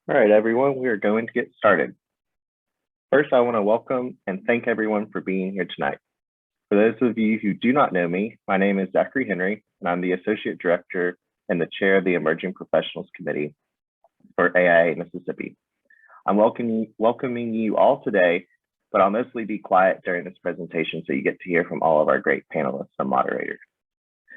All right, everyone, we are going to get started. First, I want to welcome and thank everyone for being here tonight. For those of you who do not know me, my name is Zachary Henry, and I'm the Associate Director and the Chair of the Emerging Professionals Committee for AIA Mississippi. I'm welcoming you all today, but I'll mostly be quiet during this presentation so you get to hear from all of our great panelists and moderators.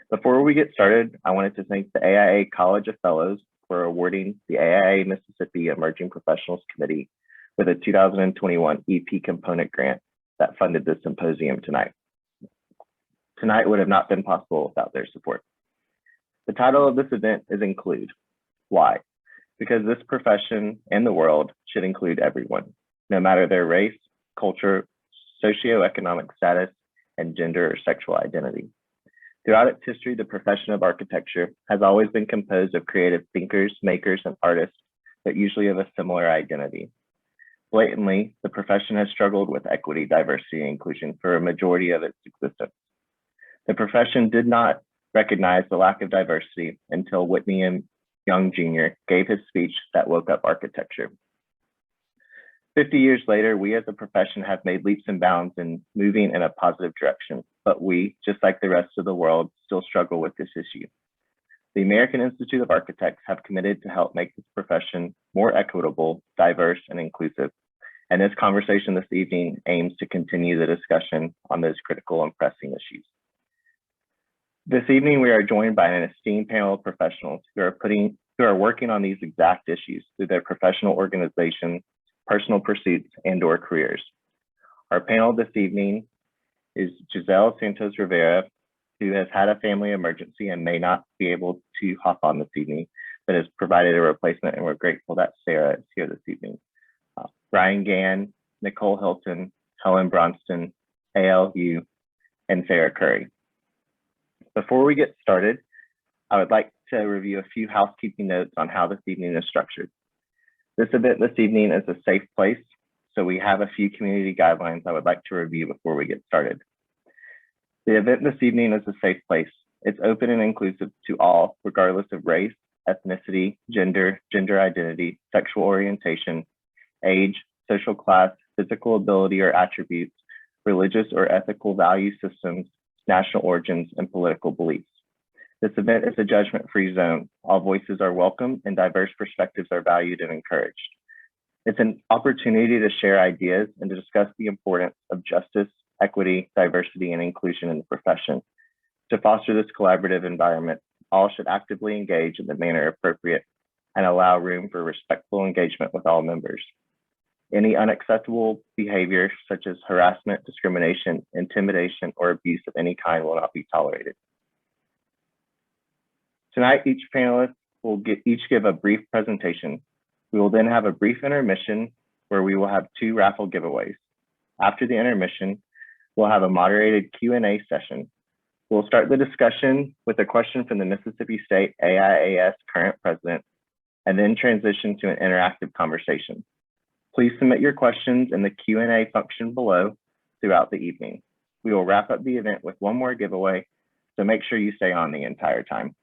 Before we get started, I wanted to thank the AIA College of Fellows for awarding the AIA Mississippi Emerging Professionals Committee with a 2021 EP component grant that funded this symposium tonight. Tonight would have not been possible without their support. The title of this event is Include. Why? Because this profession and the world should include everyone, no matter their race, culture, socioeconomic status, and gender or sexual identity. Throughout its history, the profession of architecture has always been composed of creative thinkers, makers, and artists that usually have a similar identity. Blatantly, the profession has struggled with equity, diversity, and inclusion for a majority of its existence. The profession did not recognize the lack of diversity until Whitney M. Young Jr. gave his speech that woke up architecture. 50 years later, we as a profession have made leaps and bounds in moving in a positive direction, but we, just like the rest of the world, still struggle with this issue. The American Institute of Architects have committed to help make this profession more equitable, diverse, and inclusive. And this conversation this evening aims to continue the discussion on those critical and pressing issues. This evening, we are joined by an esteemed panel of professionals who are working on these exact issues through their professional organization, personal pursuits, and/or careers. Our panel this evening is Giselle Santos Rivera, who has had a family emergency and may not be able to hop on this evening, but has provided a replacement, and we're grateful that Sarah is here this evening. Ryan Gann, Nicole Hilton, Helen Bronston, ALU, and Sarah Curry. Before we get started, I would like to review a few housekeeping notes on how this evening is structured. This event this evening is a safe place, so we have a few community guidelines I would like to review before we get started. The event this evening is a safe place. It's open and inclusive to all, regardless of race, ethnicity, gender identity, sexual orientation, age, social class, physical ability or attributes, religious or ethical value systems, national origins, and political beliefs. This event is a judgment-free zone. All voices are welcome and diverse perspectives are valued and encouraged. It's an opportunity to share ideas and to discuss the importance of justice, equity, diversity, and inclusion in the profession. To foster this collaborative environment, all should actively engage in the manner appropriate and allow room for respectful engagement with all members. Any unacceptable behavior, such as harassment, discrimination, intimidation, or abuse of any kind will not be tolerated. Tonight, each panelist will each give a brief presentation. We will then have a brief intermission where we will have 2 raffle giveaways. After the intermission, we'll have a moderated Q&A session. We'll start the discussion with a question from the Mississippi State AIAS current president, and then transition to an interactive conversation. Please submit your questions in the Q&A function below throughout the evening. We will wrap up the event with 1 more giveaway, so make sure you stay on the entire time.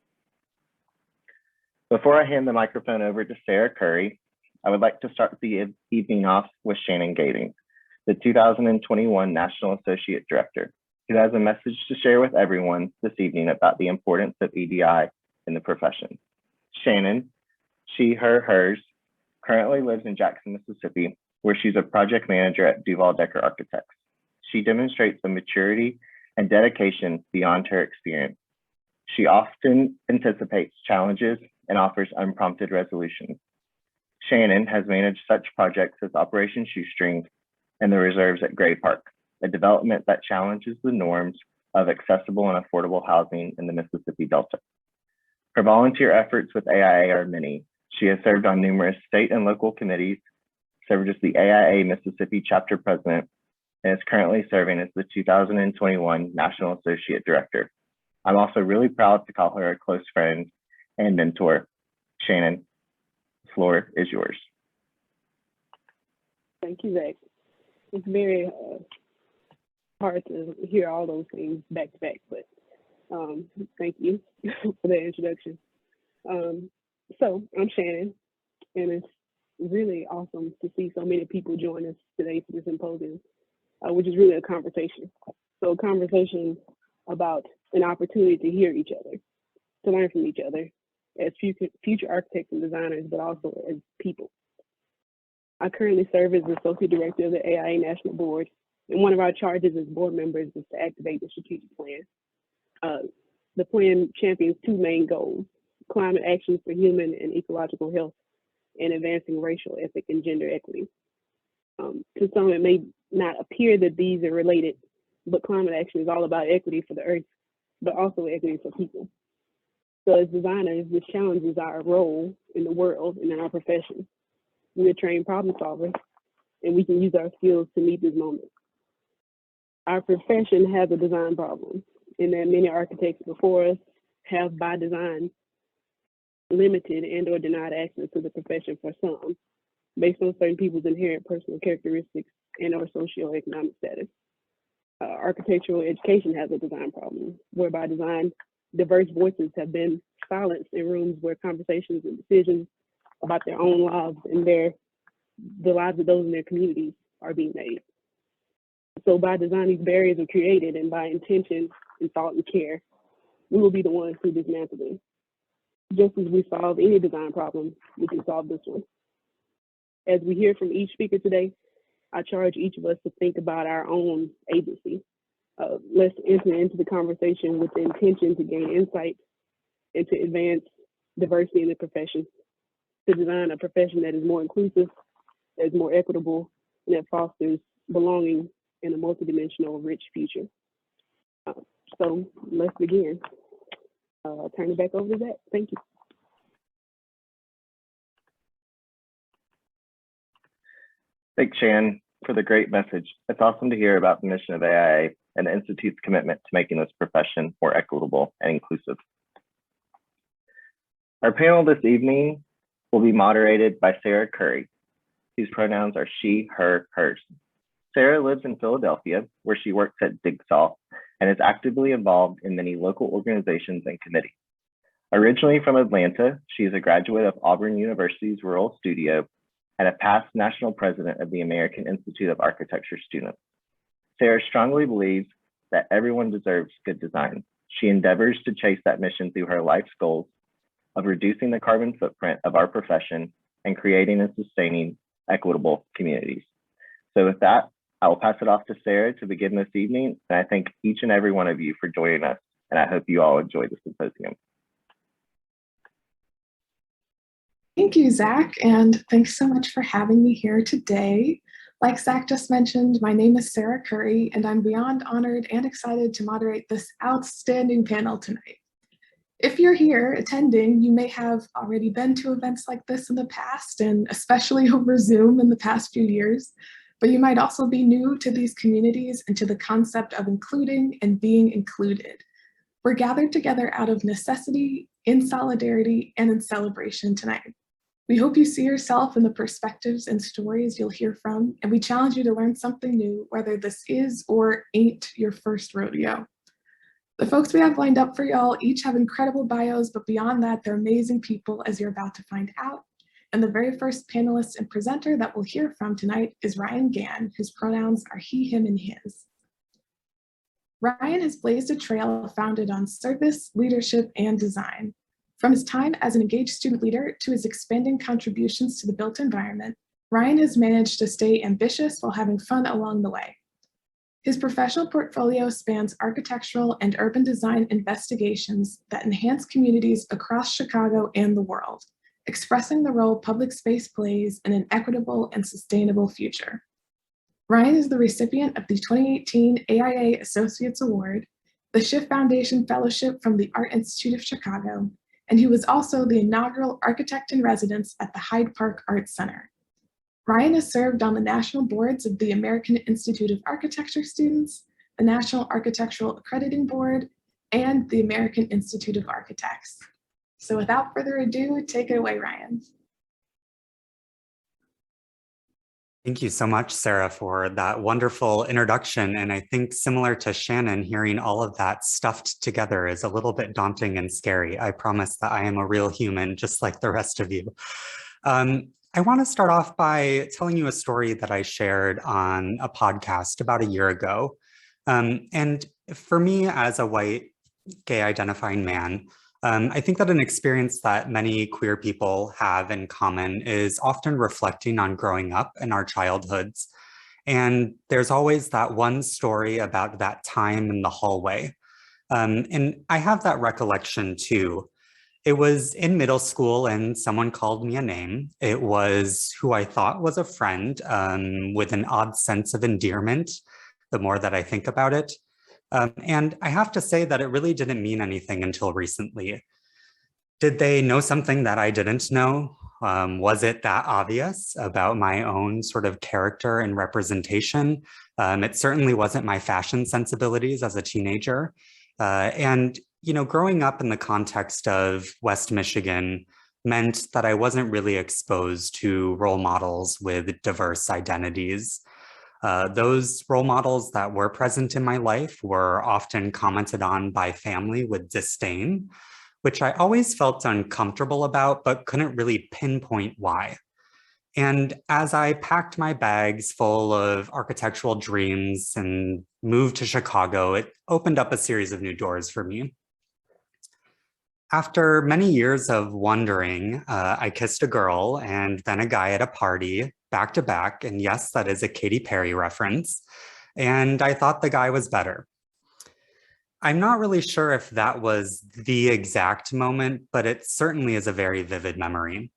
Before I hand the microphone over to Sarah Curry, I would like to start the evening off with Shannon Gading, the 2021 National Associate Director, who has a message to share with everyone this evening about the importance of EDI in the profession. Shannon, she, her, hers, currently lives in Jackson, Mississippi, where she's a project manager at Duval Decker Architects. She demonstrates a maturity and dedication beyond her experience. She often anticipates challenges and offers unprompted resolutions. Shannon has managed such projects as Operation Shoestring and the reserves at Gray Park, a development that challenges the norms of accessible and affordable housing in the Mississippi Delta. Her volunteer efforts with AIA are many. She has served on numerous state and local committees, served as the AIA Mississippi chapter president, and is currently serving as the 2021 National Associate Director. I'm also really proud to call her a close friend and mentor. Shannon, the floor is yours. Thank you, Zach. It's very hard to hear all those things back to back, but thank you for that introduction. So I'm Shannon, and it's really awesome to see so many people join us today for the symposium, which is really a conversation. So a conversation about an opportunity to hear each other, to learn from each other as future architects and designers, but also as people. I currently serve as Associate Director of the AIA National Board, and one of our charges as board members is to activate the strategic plan. The plan champions two main goals: climate action for human and ecological health, and advancing racial, ethnic, and gender equity. To some, it may not appear that these are related, but climate action is all about equity for the earth, but also equity for people. So as designers, this challenges our role in the world and in our profession. We are trained problem solvers, and we can use our skills to meet this moment. Our profession has a design problem, in that many architects before us have, by design, limited and or denied access to the profession for some, based on certain people's inherent personal characteristics and or socioeconomic status. Architectural education has a design problem, whereby design, diverse voices have been silenced in rooms where conversations and decisions about their own lives and the lives of those in their communities are being made. So by design, these barriers are created, and by intention and thought and care, we will be the ones who dismantle them. Just as we solve any design problem, we can solve this one. As we hear from each speaker today, I charge each of us to think about our own agency. Let's enter into the conversation with the intention to gain insight and to advance diversity in the profession, to design a profession that is more inclusive, that is more equitable, and that fosters belonging in a multidimensional, rich future. So let's begin. I'll turn it back over to Zach. Thank you. Thanks, Shan, for the great message. It's awesome to hear about the mission of AIA and the Institute's commitment to making this profession more equitable and inclusive. Our panel this evening will be moderated by Sarah Curry, whose pronouns are she, her, hers. Sarah lives in Philadelphia, where she works at Digsaw and is actively involved in many local organizations and committees. Originally from Atlanta, she is a graduate of Auburn University's Rural Studio and a past national president of the American Institute of Architecture students. Sarah strongly believes that everyone deserves good design. She endeavors to chase that mission through her life's goals of reducing the carbon footprint of our profession and creating and sustaining equitable communities. So with that, I will pass it off to Sarah to begin this evening, and I thank each and every one of you for joining us, and I hope you all enjoy the symposium. Thank you, Zach, and thanks so much for having me here today. Like Zach just mentioned, my name is Sarah Curry, and I'm beyond honored and excited to moderate this outstanding panel tonight. If you're here attending, you may have already been to events like this in the past, and especially over Zoom in the past few years, but you might also be new to these communities and to the concept of including and being included. We're gathered together out of necessity, in solidarity, and in celebration tonight. We hope you see yourself in the perspectives and stories you'll hear from, and we challenge you to learn something new, whether this is or ain't your first rodeo. The folks we have lined up for y'all each have incredible bios, but beyond that, they're amazing people, as you're about to find out. And the very first panelist and presenter that we'll hear from tonight is Ryan Gann, whose pronouns are he, him, and his. Ryan has blazed a trail founded on service, leadership, and design. From his time as an engaged student leader to his expanding contributions to the built environment, Ryan has managed to stay ambitious while having fun along the way. His professional portfolio spans architectural and urban design investigations that enhance communities across Chicago and the world, expressing the role public space plays in an equitable and sustainable future. Ryan is the recipient of the 2018 AIA Associates Award, the Schiff Foundation Fellowship from the Art Institute of Chicago, and he was also the inaugural architect in residence at the Hyde Park Art Center. Ryan has served on the national boards of the American Institute of Architecture students, the National Architectural Accrediting Board, and the American Institute of Architects. So without further ado, take it away, Ryan. Thank you so much, Sarah, for that wonderful introduction. And I think similar to Shannon, hearing all of that stuffed together is a little bit daunting and scary. I promise that I am a real human, just like the rest of you. I want to start off by telling you a story that I shared on a podcast about a year ago. And for me, as a white gay identifying man, I think that an experience that many queer people have in common is often reflecting on growing up in our childhoods. And there's always that one story about that time in the hallway. And I have that recollection too. It was in middle school and someone called me a name. It was who I thought was a friend with an odd sense of endearment, the more that I think about it. And I have to say that it really didn't mean anything until recently. Did they know something that I didn't know? Was it that obvious about my own sort of character and representation? It certainly wasn't my fashion sensibilities as a teenager. And you know, growing up in the context of West Michigan meant that I wasn't really exposed to role models with diverse identities. Those role models that were present in my life were often commented on by family with disdain, which I always felt uncomfortable about, but couldn't really pinpoint why. And as I packed my bags full of architectural dreams and moved to Chicago, it opened up a series of new doors for me. After many years of wondering, I kissed a girl and then a guy at a party, back to back. And yes, that is a Katy Perry reference. And I thought the guy was better. I'm not really sure if that was the exact moment, but it certainly is a very vivid memory.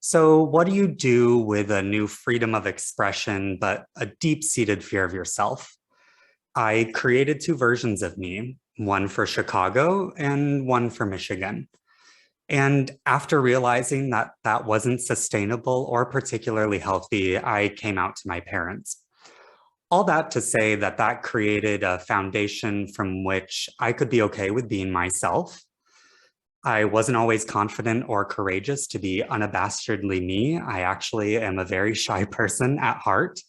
So what do you do with a new freedom of expression, but a deep-seated fear of yourself? I created two versions of me, one for Chicago and one for Michigan. And after realizing that that wasn't sustainable or particularly healthy, I came out to my parents. All that to say that that created a foundation from which I could be okay with being myself. I wasn't always confident or courageous to be unabashedly me. I actually am a very shy person at heart.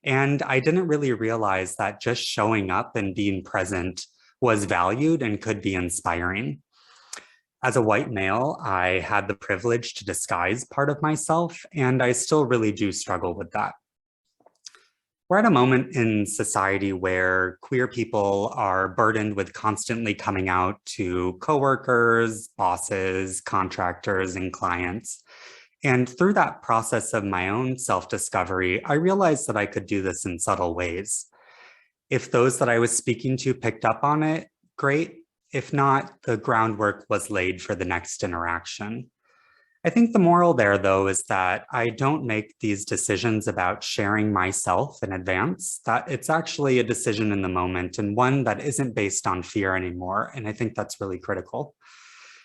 And I didn't really realize that just showing up and being present was valued and could be inspiring. As a white male, I had the privilege to disguise part of myself, and I still really do struggle with that. We're at a moment in society where queer people are burdened with constantly coming out to coworkers, bosses, contractors, and clients. And through that process of my own self-discovery, I realized that I could do this in subtle ways. If those that I was speaking to picked up on it, great. If not, the groundwork was laid for the next interaction. I think the moral there, though, is that I don't make these decisions about sharing myself in advance, that it's actually a decision in the moment and one that isn't based on fear anymore. And I think that's really critical.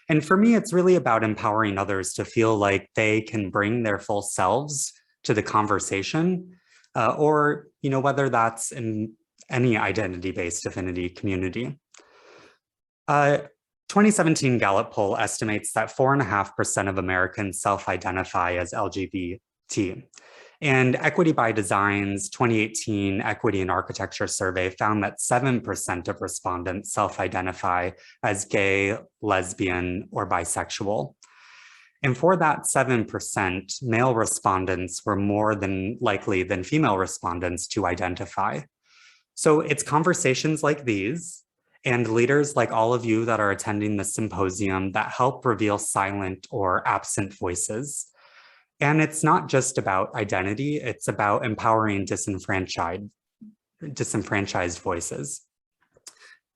And for me, it's really about empowering others to feel like they can bring their full selves to the conversation, or whether that's in any identity-based affinity community. 2017 Gallup poll estimates that 4.5% of Americans self-identify as LGBT. And Equity by Design's 2018 Equity in Architecture survey found that 7% of respondents self-identify as gay, lesbian, or bisexual. And for that 7%, male respondents were more than likely than female respondents to identify. So it's conversations like these and leaders like all of you that are attending the symposium that help reveal silent or absent voices. And it's not just about identity, it's about empowering disenfranchised voices.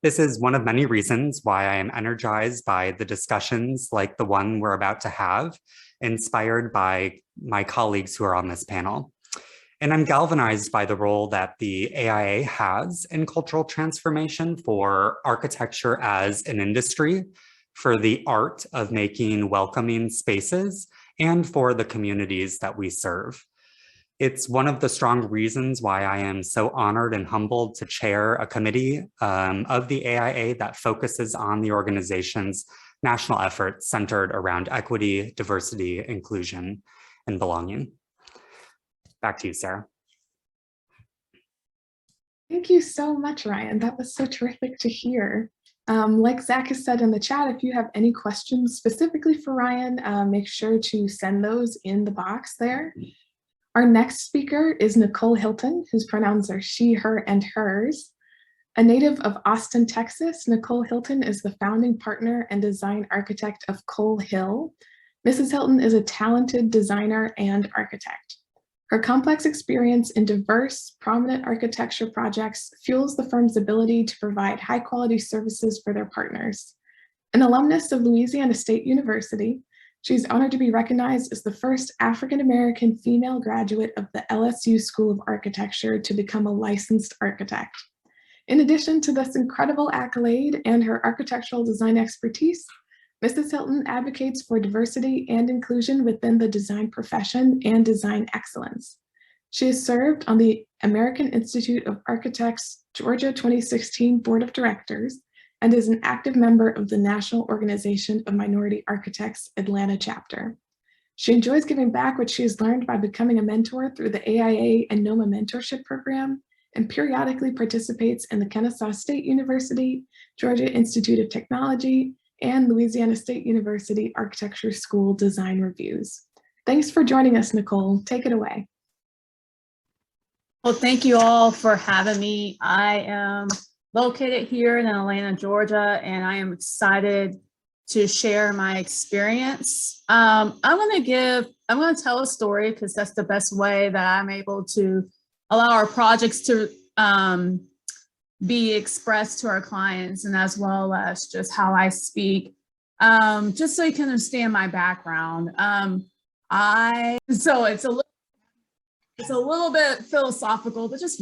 This is one of many reasons why I am energized by the discussions like the one we're about to have, inspired by my colleagues who are on this panel. And I'm galvanized by the role that the AIA has in cultural transformation for architecture as an industry, for the art of making welcoming spaces, and for the communities that we serve. It's one of the strong reasons why I am so honored and humbled to chair a committee of the AIA that focuses on the organization's national efforts centered around equity, diversity, inclusion, and belonging. Back to you, Sarah. Thank you so much, Ryan. That was so terrific to hear. Like Zach has said in the chat, if you have any questions specifically for Ryan, make sure to send those in the box there. Our next speaker is Nicole Hilton, whose pronouns are she, her, and hers. A native of Austin, Texas, Nicole Hilton is the founding partner and design architect of Cole Hill. Mrs. Hilton is a talented designer and architect. Her complex experience in diverse, prominent architecture projects fuels the firm's ability to provide high-quality services for their partners. An alumnus of Louisiana State University, she's honored to be recognized as the first African-American female graduate of the LSU School of Architecture to become a licensed architect. In addition to this incredible accolade and her architectural design expertise, Mrs. Hilton advocates for diversity and inclusion within the design profession and design excellence. She has served on the American Institute of Architects Georgia 2016 Board of Directors and is an active member of the National Organization of Minority Architects Atlanta chapter. She enjoys giving back what she has learned by becoming a mentor through the AIA and NOMA mentorship program, and periodically participates in the Kennesaw State University, Georgia Institute of Technology, and Louisiana State University Architecture School design reviews. Thanks for joining us, Nicole. Take it away. Well, thank you all for having me. I am located here in Atlanta, Georgia, and I am excited to share my experience. I'm going to tell a story because that's the best way that I'm able to allow our projects to be expressed to our clients, and as well as just how I speak, just so you can understand my background. So it's a little bit philosophical, but just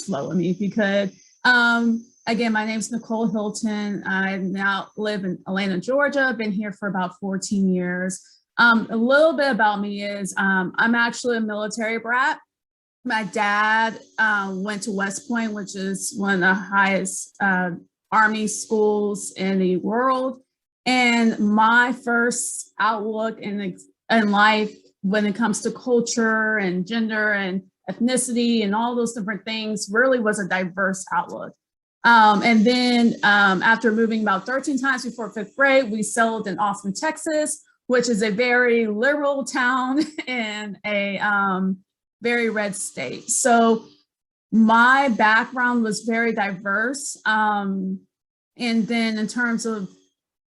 flow with me because, again, my name's Nicole Hilton. I now live in Atlanta, Georgia. I've been here for about 14 years. A little bit about me is I'm actually a military brat. My dad went to West Point, which is one of the highest Army schools in the world. And my first outlook in life when it comes to culture and gender and ethnicity and all those different things really was a diverse outlook. And then after moving about 13 times before 5th grade, we settled in Austin, Texas, which is a very liberal town and a very red state. So my background was very diverse. And then in terms of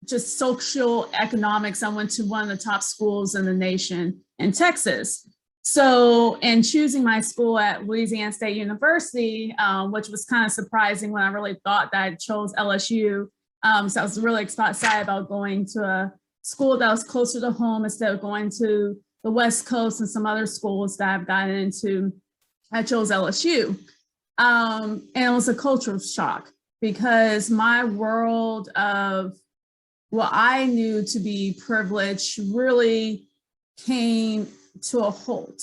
just social economics, I went to one of the top schools in the nation in Texas. So in choosing my school at Louisiana State University, which was kind of surprising when I really thought that I chose LSU. So I was really excited about going to a school that was closer to home instead of going to the West Coast and some other schools that I've gotten into. I chose LSU. And it was a cultural shock because my world of what I knew to be privilege really came to a halt.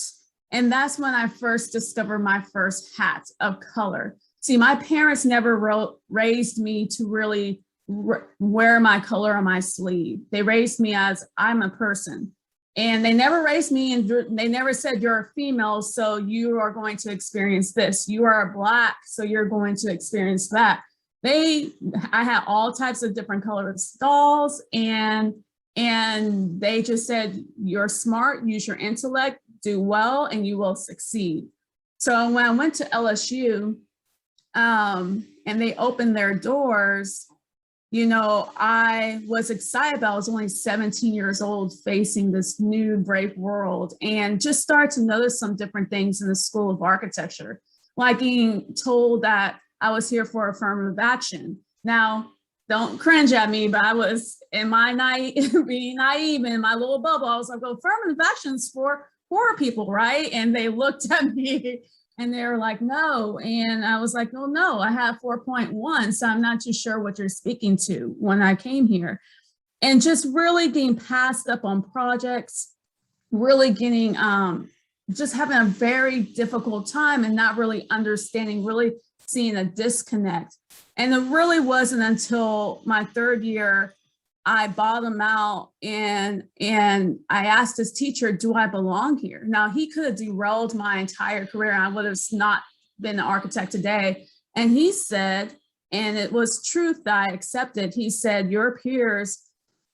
And that's when I first discovered my first hat of color. See, my parents never raised me to really wear my color on my sleeve. They raised me as I'm a person. And they never raised me and they never said you're a female, so you are going to experience this. You are Black, so you're going to experience that. I had all types of different colored dolls, and they just said, you're smart, use your intellect, do well, and you will succeed. So when I went to LSU and they opened their doors, you know, I was excited, but I was only 17 years old facing this new brave world and just started to notice some different things in the School of Architecture, like being told that I was here for affirmative action. Now, don't cringe at me, but I was in my being naive in my little bubble. I was like, well, affirmative action is for poor people, right? And they looked at me and they were like, no. And I was like, oh, no, I have 4.1. So I'm not too sure what you're speaking to when I came here. And just really being passed up on projects, really getting, just having a very difficult time and not really understanding, really seeing a disconnect. And it really wasn't until my third year I bottomed out and I asked his teacher, do I belong here? Now, he could have derailed my entire career and I would have not been an architect today. And he said, and it was truth that I accepted. He said, your peers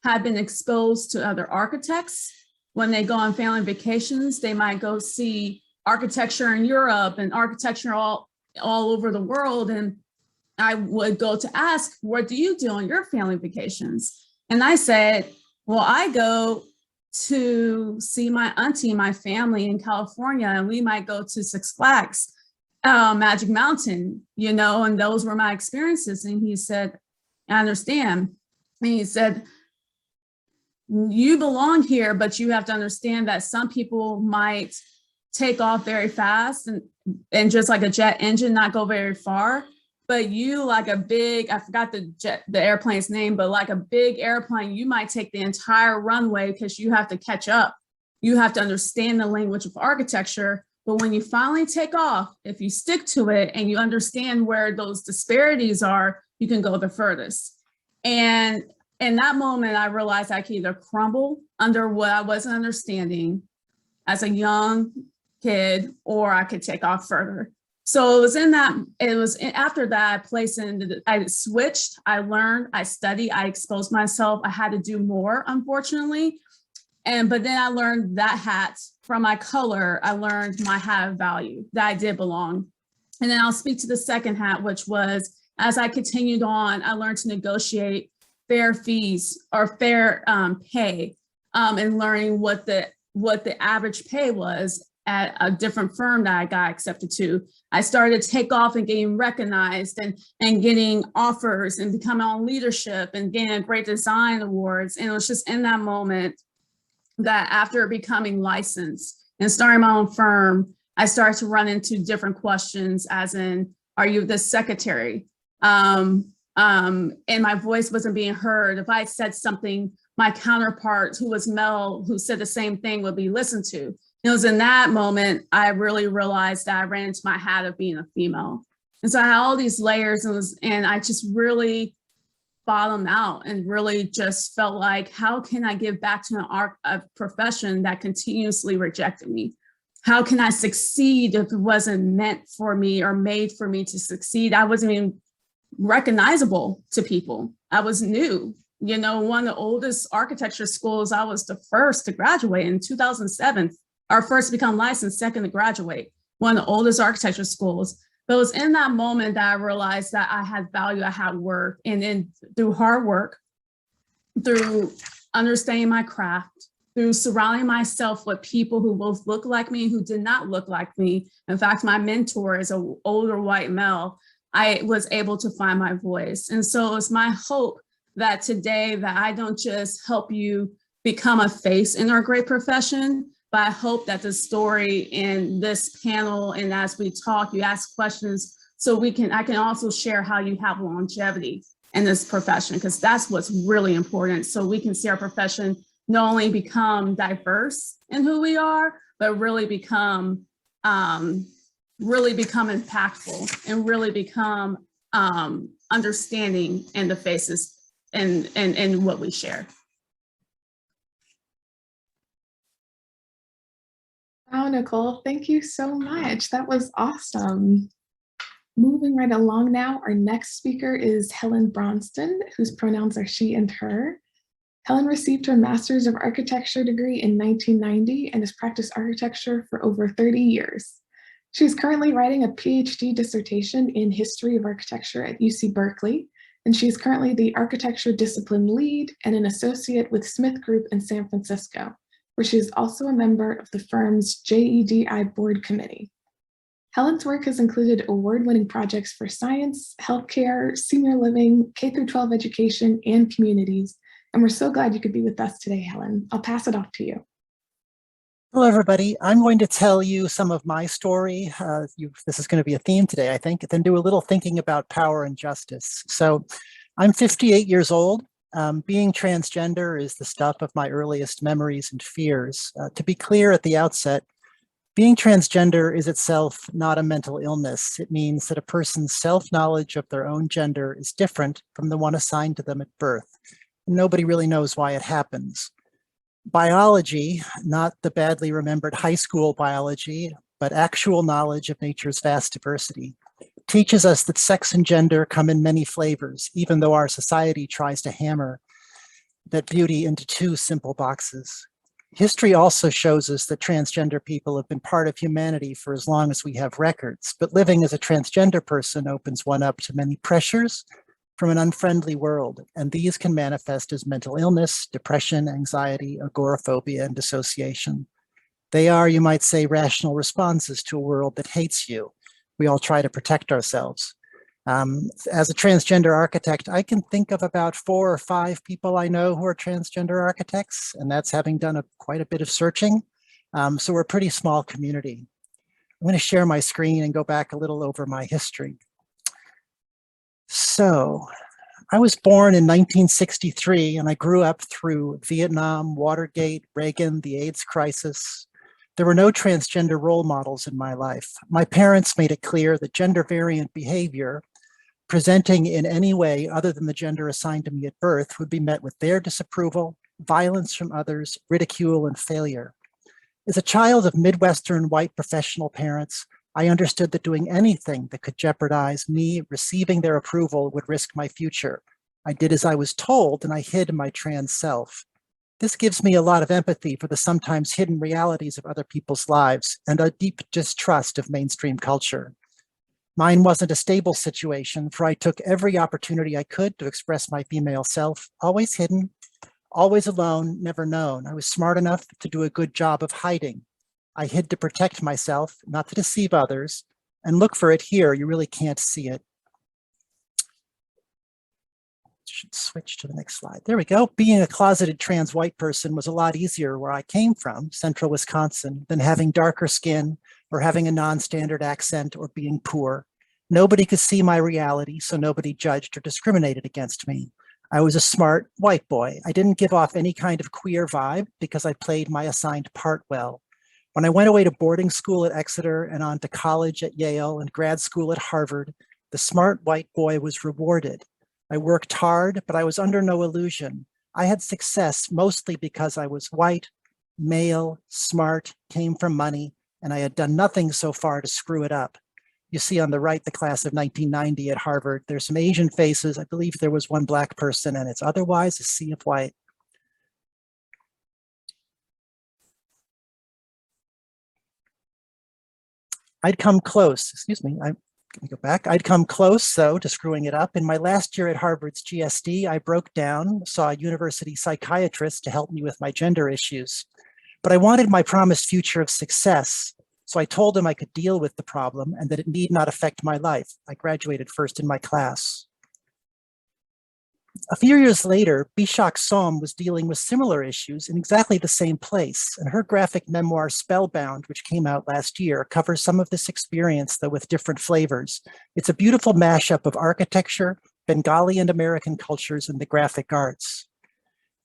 have been exposed to other architects. When they go on family vacations, they might go see architecture in Europe and architecture all over the world. And I would go to ask, what do you do on your family vacations? And I said, well, I go to see my auntie, my family in California, and we might go to Six Flags, Magic Mountain, you know, and those were my experiences. And he said, I understand. And he said, you belong here, but you have to understand that some people might take off very fast and just like a jet engine, not go very far. But you, like a big, I forgot the airplane's name, but like a big airplane, you might take the entire runway because you have to catch up. You have to understand the language of architecture. But when you finally take off, if you stick to it and you understand where those disparities are, you can go the furthest. And in that moment, I realized I could either crumble under what I wasn't understanding as a young kid, or I could take off further. So it was after that place, I switched, I learned, I studied, I exposed myself. I had to do more, unfortunately. But then I learned that hat from my color, I learned my hat of value, that I did belong. And then I'll speak to the second hat, which was, as I continued on, I learned to negotiate fair fees or fair pay, and learning what the average pay was at a different firm that I got accepted to. I started to take off and getting recognized and getting offers and becoming on leadership and getting great design awards. And it was just in that moment that after becoming licensed and starting my own firm, I started to run into different questions, as in, are you the secretary? And my voice wasn't being heard. If I said something, my counterpart who was male, who said the same thing, would be listened to. It was in that moment I really realized that I ran into my hat of being a female. And so I had all these layers, and I just really bottomed out and really just felt like, how can I give back to a profession that continuously rejected me? How can I succeed if it wasn't meant for me or made for me to succeed? I wasn't even recognizable to people. I was new. You know, one of the oldest architecture schools, I was the first to graduate in 2007. Our first to become licensed, second to graduate, one of the oldest architecture schools. But it was in that moment that I realized that I had value, I had worth, and then through hard work, through understanding my craft, through surrounding myself with people who both look like me, who did not look like me. In fact, my mentor is an older white male. I was able to find my voice. And so it's my hope that today that I don't just help you become a face in our great profession, but I hope that the story in this panel, and as we talk, you ask questions, so I can also share how you have longevity in this profession, because that's what's really important. So we can see our profession not only become diverse in who we are, but really become impactful and really become understanding in the faces and what we share. Wow, Nicole, thank you so much. That was awesome. Moving right along now, our next speaker is Helen Bronston, whose pronouns are she and her. Helen received her Master's of Architecture degree in 1990 and has practiced architecture for over 30 years. She is currently writing a PhD dissertation in History of Architecture at UC Berkeley, and she is currently the Architecture Discipline Lead and an associate with Smith Group in San Francisco, where she is also a member of the firm's JEDI board committee. Helen's work has included award-winning projects for science, healthcare, senior living, K-12 education, and communities. And we're so glad you could be with us today, Helen. I'll pass it off to you. Hello, everybody. I'm going to tell you some of my story. This is going to be a theme today, I think, then do a little thinking about power and justice. So I'm 58 years old. Being transgender is the stuff of my earliest memories and fears. To be clear at the outset, being transgender is itself not a mental illness. It means that a person's self-knowledge of their own gender is different from the one assigned to them at birth. Nobody really knows why it happens. Biology, not the badly remembered high school biology, but actual knowledge of nature's vast diversity, teaches us that sex and gender come in many flavors, even though our society tries to hammer that beauty into two simple boxes. History also shows us that transgender people have been part of humanity for as long as we have records, but living as a transgender person opens one up to many pressures from an unfriendly world, and these can manifest as mental illness, depression, anxiety, agoraphobia, and dissociation. They are, you might say, rational responses to a world that hates you. We all try to protect ourselves. As a transgender architect, I can think of about 4 or 5 people I know who are transgender architects, and that's having done quite a bit of searching. So we're a pretty small community. I'm going to share my screen and go back a little over my history. So I was born in 1963, and I grew up through Vietnam, Watergate, Reagan, the AIDS crisis. There were no transgender role models in my life. My parents made it clear that gender variant behavior presenting in any way other than the gender assigned to me at birth would be met with their disapproval, violence from others, ridicule, and failure. As a child of Midwestern white professional parents, I understood that doing anything that could jeopardize me receiving their approval would risk my future. I did as I was told, and I hid my trans self. This gives me a lot of empathy for the sometimes hidden realities of other people's lives and a deep distrust of mainstream culture. Mine wasn't a stable situation, for I took every opportunity I could to express my female self, always hidden, always alone, never known. I was smart enough to do a good job of hiding. I hid to protect myself, not to deceive others, and look for it here. You really can't see it. Should switch to the next slide. There we go. Being a closeted trans white person was a lot easier where I came from, central Wisconsin, than having darker skin or having a non-standard accent or being poor. Nobody could see my reality, so nobody judged or discriminated against me. I was a smart white boy. I didn't give off any kind of queer vibe because I played my assigned part well. When I went away to boarding school at Exeter and on to college at Yale and grad school at Harvard, the smart white boy was rewarded. I worked hard, but I was under no illusion. I had success mostly because I was white, male, smart, came from money, and I had done nothing so far to screw it up. You see on the right, the class of 1990 at Harvard. There's some Asian faces. I believe there was one Black person, and it's otherwise a sea of white. I'd come close, excuse me, let me go back. I'd come close, though, to screwing it up. In my last year at Harvard's GSD, I broke down, saw a university psychiatrist to help me with my gender issues. But I wanted my promised future of success, so I told him I could deal with the problem and that it need not affect my life. I graduated first in my class. A few years later, Bishak Som was dealing with similar issues in exactly the same place, and her graphic memoir, Spellbound, which came out last year, covers some of this experience, though with different flavors. It's a beautiful mashup of architecture, Bengali and American cultures, and the graphic arts.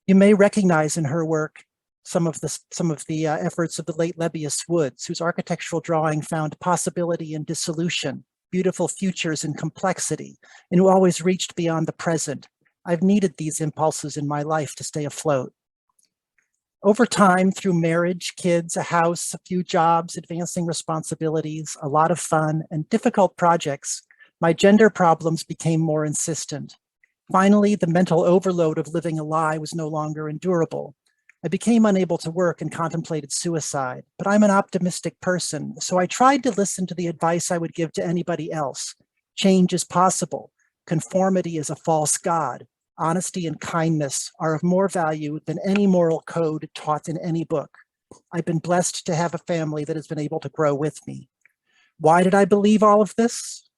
You may recognize in her work some of the efforts of the late Lebbeus Woods, whose architectural drawing found possibility in dissolution, beautiful futures in complexity, and who always reached beyond the present. I've needed these impulses in my life to stay afloat. Over time, through marriage, kids, a house, a few jobs, advancing responsibilities, a lot of fun, and difficult projects, my gender problems became more insistent. Finally, the mental overload of living a lie was no longer endurable. I became unable to work and contemplated suicide, but I'm an optimistic person, so I tried to listen to the advice I would give to anybody else. Change is possible. Conformity is a false god. Honesty and kindness are of more value than any moral code taught in any book. I've been blessed to have a family that has been able to grow with me. Why did I believe all of this?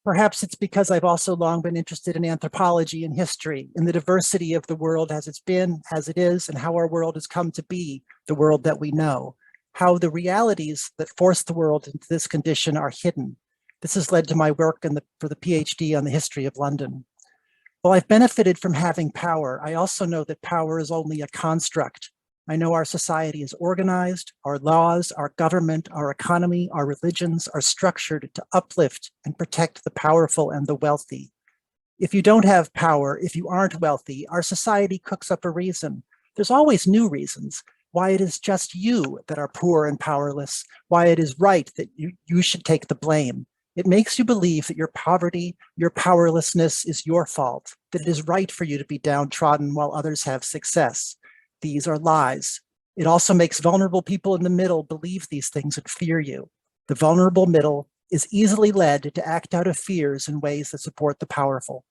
Perhaps it's because I've also long been interested in anthropology and history, in the diversity of the world as it's been, as it is, and how our world has come to be the world that we know, how the realities that force the world into this condition are hidden. This has led to my work for the PhD on the history of London. While I've benefited from having power, I also know that power is only a construct. I know our society is organized, our laws, our government, our economy, our religions are structured to uplift and protect the powerful and the wealthy. If you don't have power, if you aren't wealthy, our society cooks up a reason. There's always new reasons why it is just you that are poor and powerless, why it is right that you should take the blame. It makes you believe that your poverty, your powerlessness is your fault, that it is right for you to be downtrodden while others have success. These are lies. It also makes vulnerable people in the middle believe these things and fear you. The vulnerable middle is easily led to act out of fears in ways that support the powerful.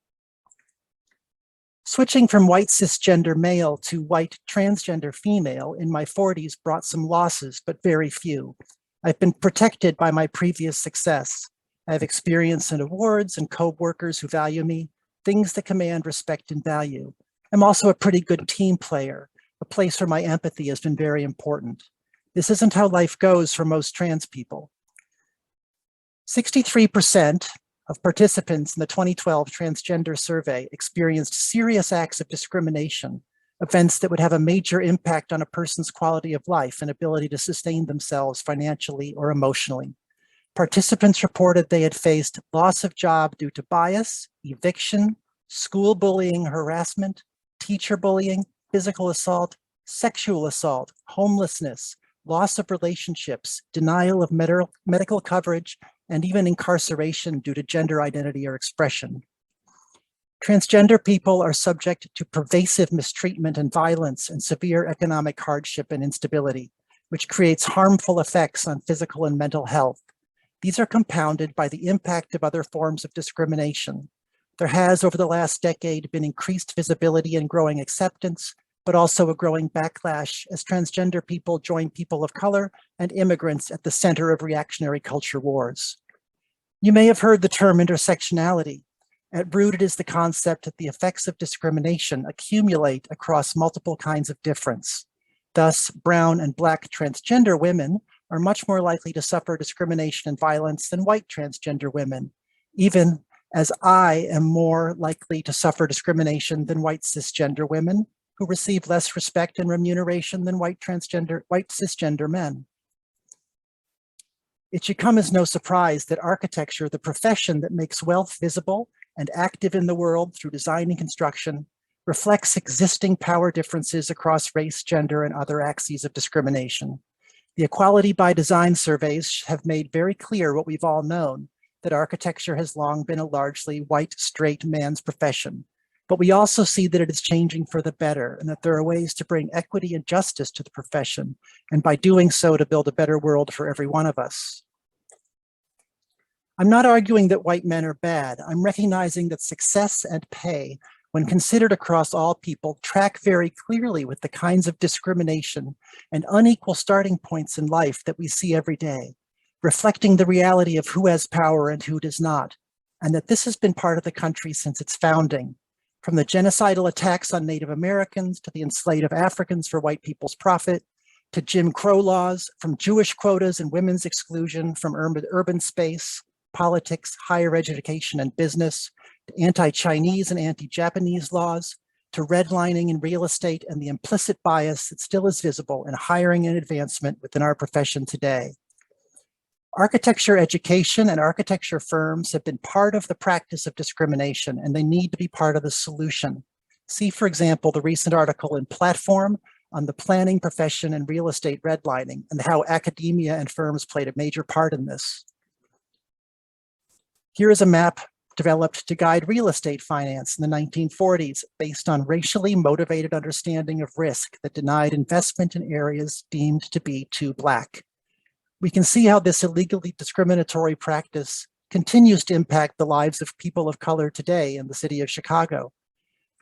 Switching from white cisgender male to white transgender female in my 40s brought some losses, but very few. I've been protected by my previous success. I have experience and awards and co-workers who value me, things that command respect and value. I'm also a pretty good team player, a place where my empathy has been very important. This isn't how life goes for most trans people. 63% of participants in the 2012 transgender survey experienced serious acts of discrimination, events that would have a major impact on a person's quality of life and ability to sustain themselves financially or emotionally. Participants reported they had faced loss of job due to bias, eviction, school bullying, harassment, teacher bullying, physical assault, sexual assault, homelessness, loss of relationships, denial of medical coverage, and even incarceration due to gender identity or expression. Transgender people are subject to pervasive mistreatment and violence and severe economic hardship and instability, which creates harmful effects on physical and mental health. These are compounded by the impact of other forms of discrimination. There has, over the last decade, been increased visibility and growing acceptance, but also a growing backlash as transgender people join people of color and immigrants at the center of reactionary culture wars. You may have heard the term intersectionality. At root, it is the concept that the effects of discrimination accumulate across multiple kinds of difference. Thus, brown and Black transgender women are much more likely to suffer discrimination and violence than white transgender women, even as I am more likely to suffer discrimination than white cisgender women, who receive less respect and remuneration than white cisgender men. It should come as no surprise that architecture, the profession that makes wealth visible and active in the world through design and construction, reflects existing power differences across race, gender, and other axes of discrimination. The Equality by Design surveys have made very clear what we've all known, that architecture has long been a largely white, straight man's profession. But we also see that it is changing for the better and that there are ways to bring equity and justice to the profession, and by doing so to build a better world for every one of us. I'm not arguing that white men are bad. I'm recognizing that success and pay, when considered across all people, track very clearly with the kinds of discrimination and unequal starting points in life that we see every day, reflecting the reality of who has power and who does not, and that this has been part of the country since its founding, from the genocidal attacks on Native Americans to the enslavement of Africans for white people's profit, to Jim Crow laws, from Jewish quotas and women's exclusion from urban space, politics, higher education, and business, to anti-Chinese and anti-Japanese laws, to redlining in real estate and the implicit bias that still is visible in hiring and advancement within our profession today. Architecture education and architecture firms have been part of the practice of discrimination, and they need to be part of the solution. See, for example, the recent article in Platform on the planning profession and real estate redlining and how academia and firms played a major part in this. Here is a map developed to guide real estate finance in the 1940s based on racially motivated understanding of risk that denied investment in areas deemed to be too Black. We can see how this illegally discriminatory practice continues to impact the lives of people of color today in the city of Chicago.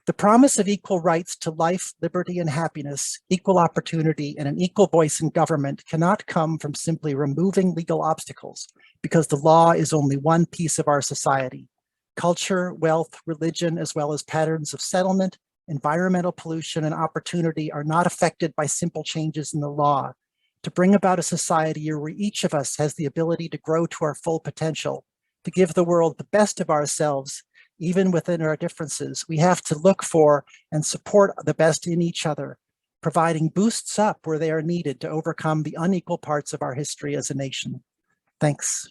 The promise of equal rights to life, liberty, and happiness, equal opportunity, and an equal voice in government cannot come from simply removing legal obstacles, because the law is only one piece of our society. Culture, wealth, religion, as well as patterns of settlement, environmental pollution, and opportunity are not affected by simple changes in the law. To bring about a society where each of us has the ability to grow to our full potential, to give the world the best of ourselves, even within our differences, we have to look for and support the best in each other, providing boosts up where they are needed to overcome the unequal parts of our history as a nation. Thanks.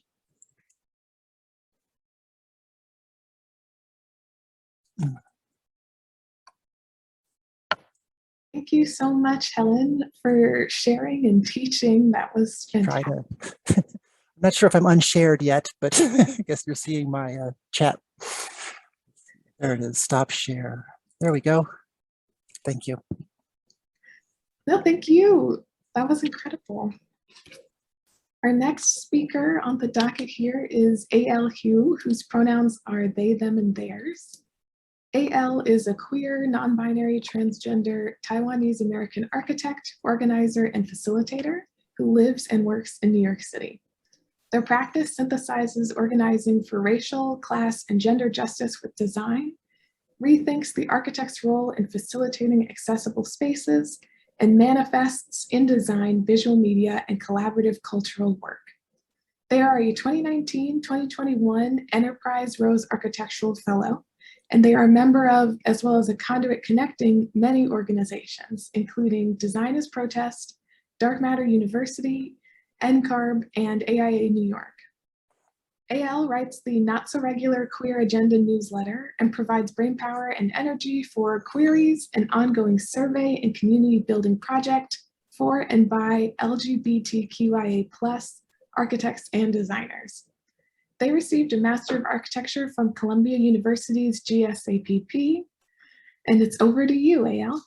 Thank you so much, Helen, for sharing and teaching. That was fantastic. I'm Not sure if I'm unshared yet, but I guess you're seeing my chat. There it is, stop share. There we go. Thank you. No, thank you. That was incredible. Our next speaker on the docket here is A.L. Hugh, whose pronouns are they, them, and theirs. A.L. is a queer, non-binary, transgender, Taiwanese American architect, organizer, and facilitator who lives and works in New York City. Their practice synthesizes organizing for racial, class, and gender justice with design, rethinks the architect's role in facilitating accessible spaces, and manifests in design, visual media, and collaborative cultural work. They are a 2019-2021 Enterprise Rose Architectural Fellow, and they are a member of, as well as a conduit connecting many organizations, including Design as Protest, Dark Matter University, NCARB, and AIA New York. AL writes the Not So Regular Queer Agenda newsletter and provides brainpower and energy for queries, an ongoing survey and community building project for and by LGBTQIA+ architects and designers. They received a Master of Architecture from Columbia University's GSAPP, and it's over to you, AL.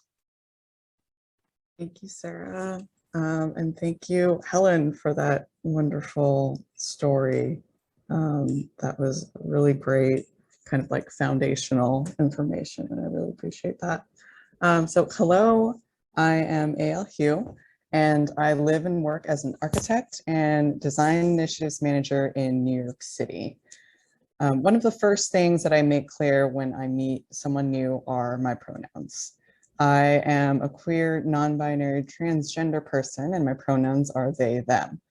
Thank you, Sarah. And thank you, Helen, for that wonderful story. That was really great, kind of like foundational information, and I really appreciate that. So hello, I am A.L. Hugh, and I live and work as an architect and design initiatives manager in New York City. One of the first things that I make clear when I meet someone new are my pronouns. I am a queer, non-binary, transgender person, and my pronouns are they, them.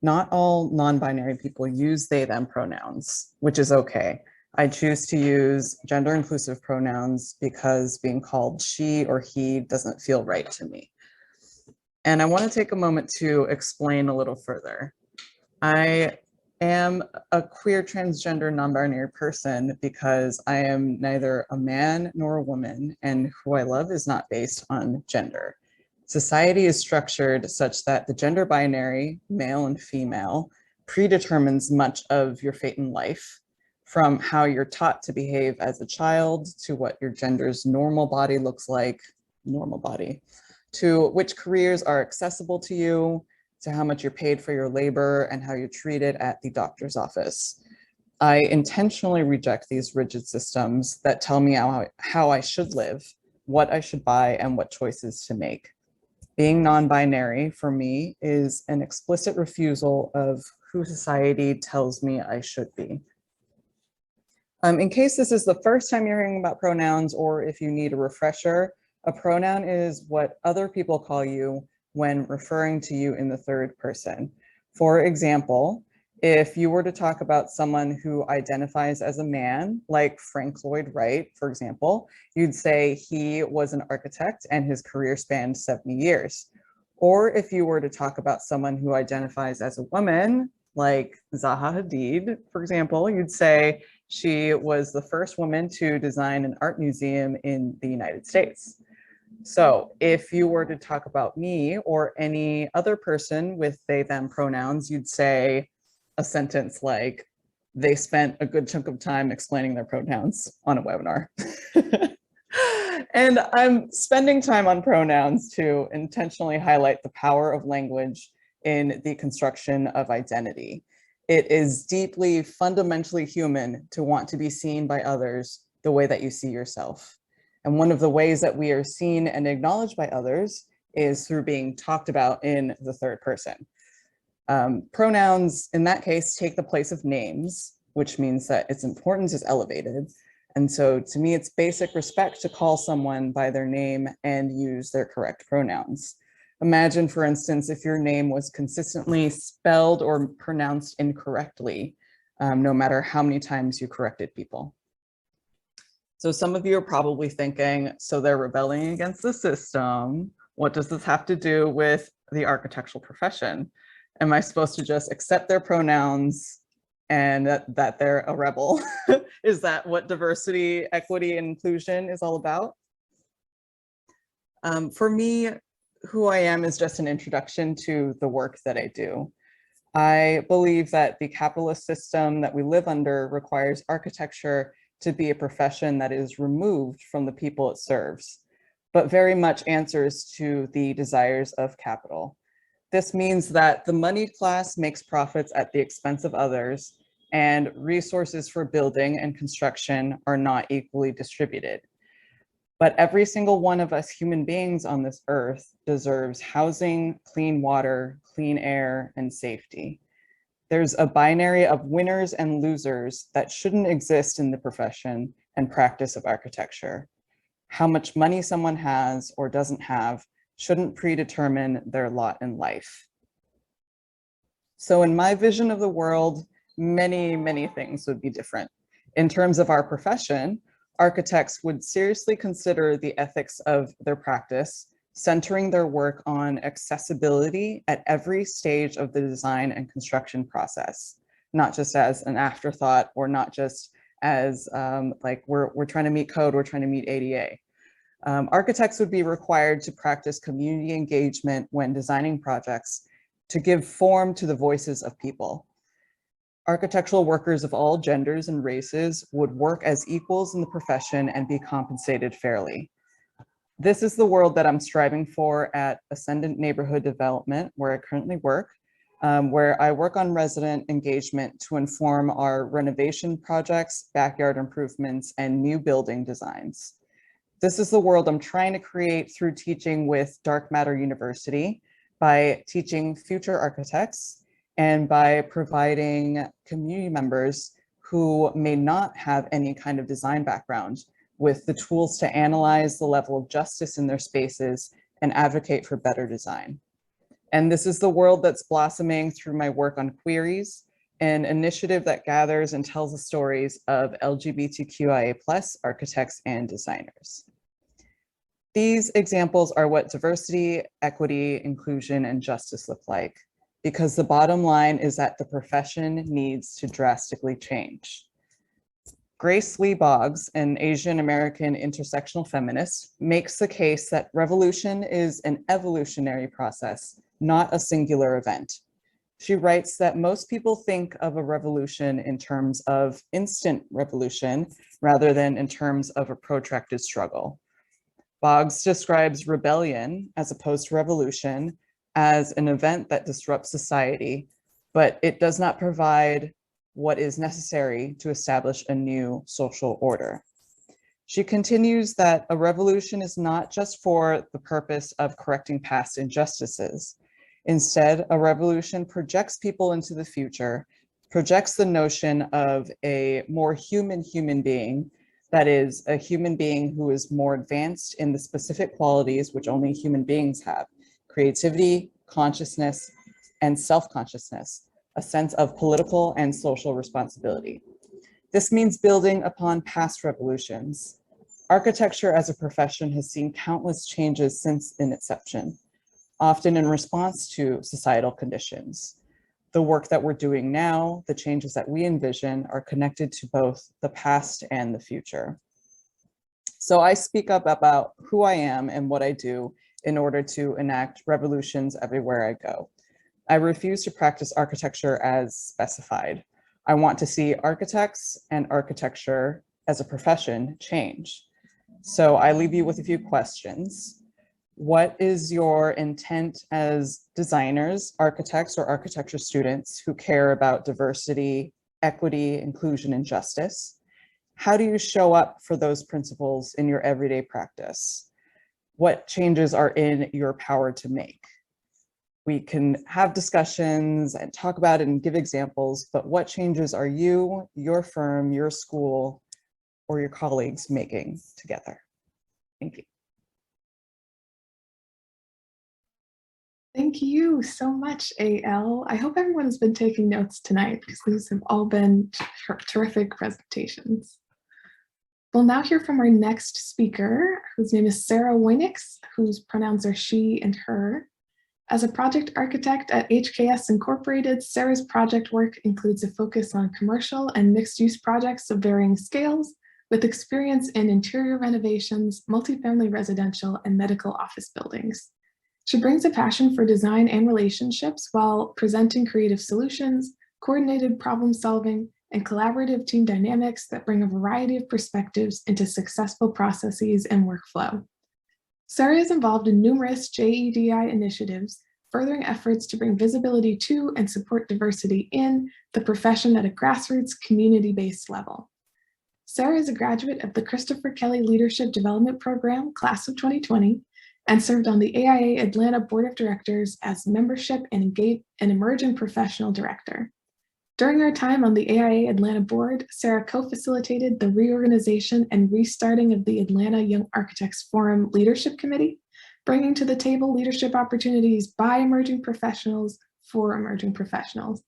Not all non-binary people use they, them pronouns, which is okay. I choose to use gender-inclusive pronouns because being called she or he doesn't feel right to me. And I want to take a moment to explain a little further. I am a queer, transgender, non-binary person because I am neither a man nor a woman, and who I love is not based on gender. Society is structured such that the gender binary, male and female, predetermines much of your fate in life, from how you're taught to behave as a child, to what your gender's normal body looks like, normal body, to which careers are accessible to you, to how much you're paid for your labor, and how you're treated at the doctor's office. I intentionally reject these rigid systems that tell me how I should live, what I should buy, and what choices to make. Being non-binary for me is an explicit refusal of who society tells me I should be. In case this is the first time you're hearing about pronouns, or if you need a refresher, a pronoun is what other people call you when referring to you in the third person. For example, if you were to talk about someone who identifies as a man, like Frank Lloyd Wright, for example, you'd say he was an architect and his career spanned 70 years. Or if you were to talk about someone who identifies as a woman, like Zaha Hadid, for example, you'd say she was the first woman to design an art museum in the United States. So if you were to talk about me or any other person with they, them pronouns, you'd say a sentence like, they spent a good chunk of time explaining their pronouns on a webinar. And I'm spending time on pronouns to intentionally highlight the power of language in the construction of identity. It is deeply, fundamentally human to want to be seen by others the way that you see yourself. And one of the ways that we are seen and acknowledged by others is through being talked about in the third person. Pronouns, in that case, take the place of names, which means that its importance is elevated. And so to me, it's basic respect to call someone by their name and use their correct pronouns. Imagine, for instance, if your name was consistently spelled or pronounced incorrectly, no matter how many times you corrected people. So some of you are probably thinking, so they're rebelling against the system. What does this have to do with the architectural profession? Am I supposed to just accept their pronouns and that they're a rebel? Is that what diversity, equity, and inclusion is all about? For me, who I am is just an introduction to the work that I do. I believe that the capitalist system that we live under requires architecture to be a profession that is removed from the people it serves, but very much answers to the desires of capital. This means that the moneyed class makes profits at the expense of others, and resources for building and construction are not equally distributed. But every single one of us human beings on this earth deserves housing, clean water, clean air, and safety. There's a binary of winners and losers that shouldn't exist in the profession and practice of architecture. How much money someone has or doesn't have shouldn't predetermine their lot in life. So in my vision of the world, many things would be different. In terms of our profession, architects would seriously consider the ethics of their practice, centering their work on accessibility at every stage of the design and construction process, not just as an afterthought or not just as like we're trying to meet code, we're trying to meet ADA. Architects would be required to practice community engagement when designing projects to give form to the voices of people. Architectural workers of all genders and races would work as equals in the profession and be compensated fairly. This is the world that I'm striving for at Ascendant Neighborhood Development, where I currently work, where I work on resident engagement to inform our renovation projects, backyard improvements, and new building designs. This is the world I'm trying to create through teaching with Dark Matter University, by teaching future architects, and by providing community members who may not have any kind of design background with the tools to analyze the level of justice in their spaces and advocate for better design. And this is the world that's blossoming through my work on Queries, an initiative that gathers and tells the stories of LGBTQIA+ architects and designers. These examples are what diversity, equity, inclusion, and justice look like, because the bottom line is that the profession needs to drastically change. Grace Lee Boggs, an Asian American intersectional feminist, makes the case that revolution is an evolutionary process, not a singular event. She writes that most people think of a revolution in terms of instant revolution rather than in terms of a protracted struggle. Boggs describes rebellion, as opposed to revolution, as an event that disrupts society, but it does not provide what is necessary to establish a new social order. She continues that a revolution is not just for the purpose of correcting past injustices. Instead, a revolution projects people into the future, projects the notion of a more human being, that is, a human being who is more advanced in the specific qualities which only human beings have: creativity, consciousness, and self-consciousness, a sense of political and social responsibility. This means building upon past revolutions. Architecture as a profession has seen countless changes since its inception, often in response to societal conditions. The work that we're doing now, the changes that we envision, are connected to both the past and the future. So I speak up about who I am and what I do in order to enact revolutions everywhere I go. I refuse to practice architecture as specified. I want to see architects and architecture as a profession change. So I leave you with a few questions. What is your intent as designers, architects, or architecture students who care about diversity, equity, inclusion, and justice? How do you show up for those principles in your everyday practice? What changes are in your power to make? We can have discussions and talk about it and give examples, but what changes are you, your firm, your school, or your colleagues making together? Thank you. Thank you so much, AL. I hope everyone has been taking notes tonight because these have all been terrific presentations. We'll now hear from our next speaker, whose name is Sarah Wojnix, whose pronouns are she and her. As a project architect at HKS Incorporated, Sarah's project work includes a focus on commercial and mixed-use projects of varying scales, with experience in interior renovations, multifamily residential, and medical office buildings. She brings a passion for design and relationships while presenting creative solutions, coordinated problem solving, and collaborative team dynamics that bring a variety of perspectives into successful processes and workflow. Sarah is involved in numerous JEDI initiatives, furthering efforts to bring visibility to and support diversity in the profession at a grassroots, community-based level. Sarah is a graduate of the Christopher Kelly Leadership Development Program, class of 2020, and served on the AIA Atlanta Board of Directors as Membership and Emerging Professional Director. During her time on the AIA Atlanta Board, Sarah co-facilitated the reorganization and restarting of the Atlanta Young Architects Forum Leadership Committee, bringing to the table leadership opportunities by emerging professionals for emerging professionals.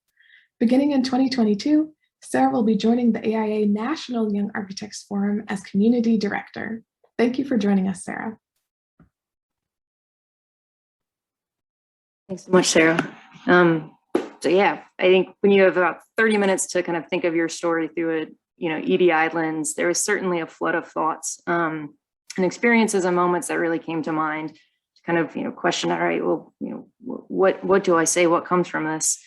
Beginning in 2022, Sarah will be joining the AIA National Young Architects Forum as Community Director. Thank you for joining us, Sarah. Thanks so much, Sarah. So yeah, I think when you have about 30 minutes to kind of think of your story through a EDI lens, there was certainly a flood of thoughts and experiences and moments that really came to mind to kind of question, all right, well, what do I say? What comes from this?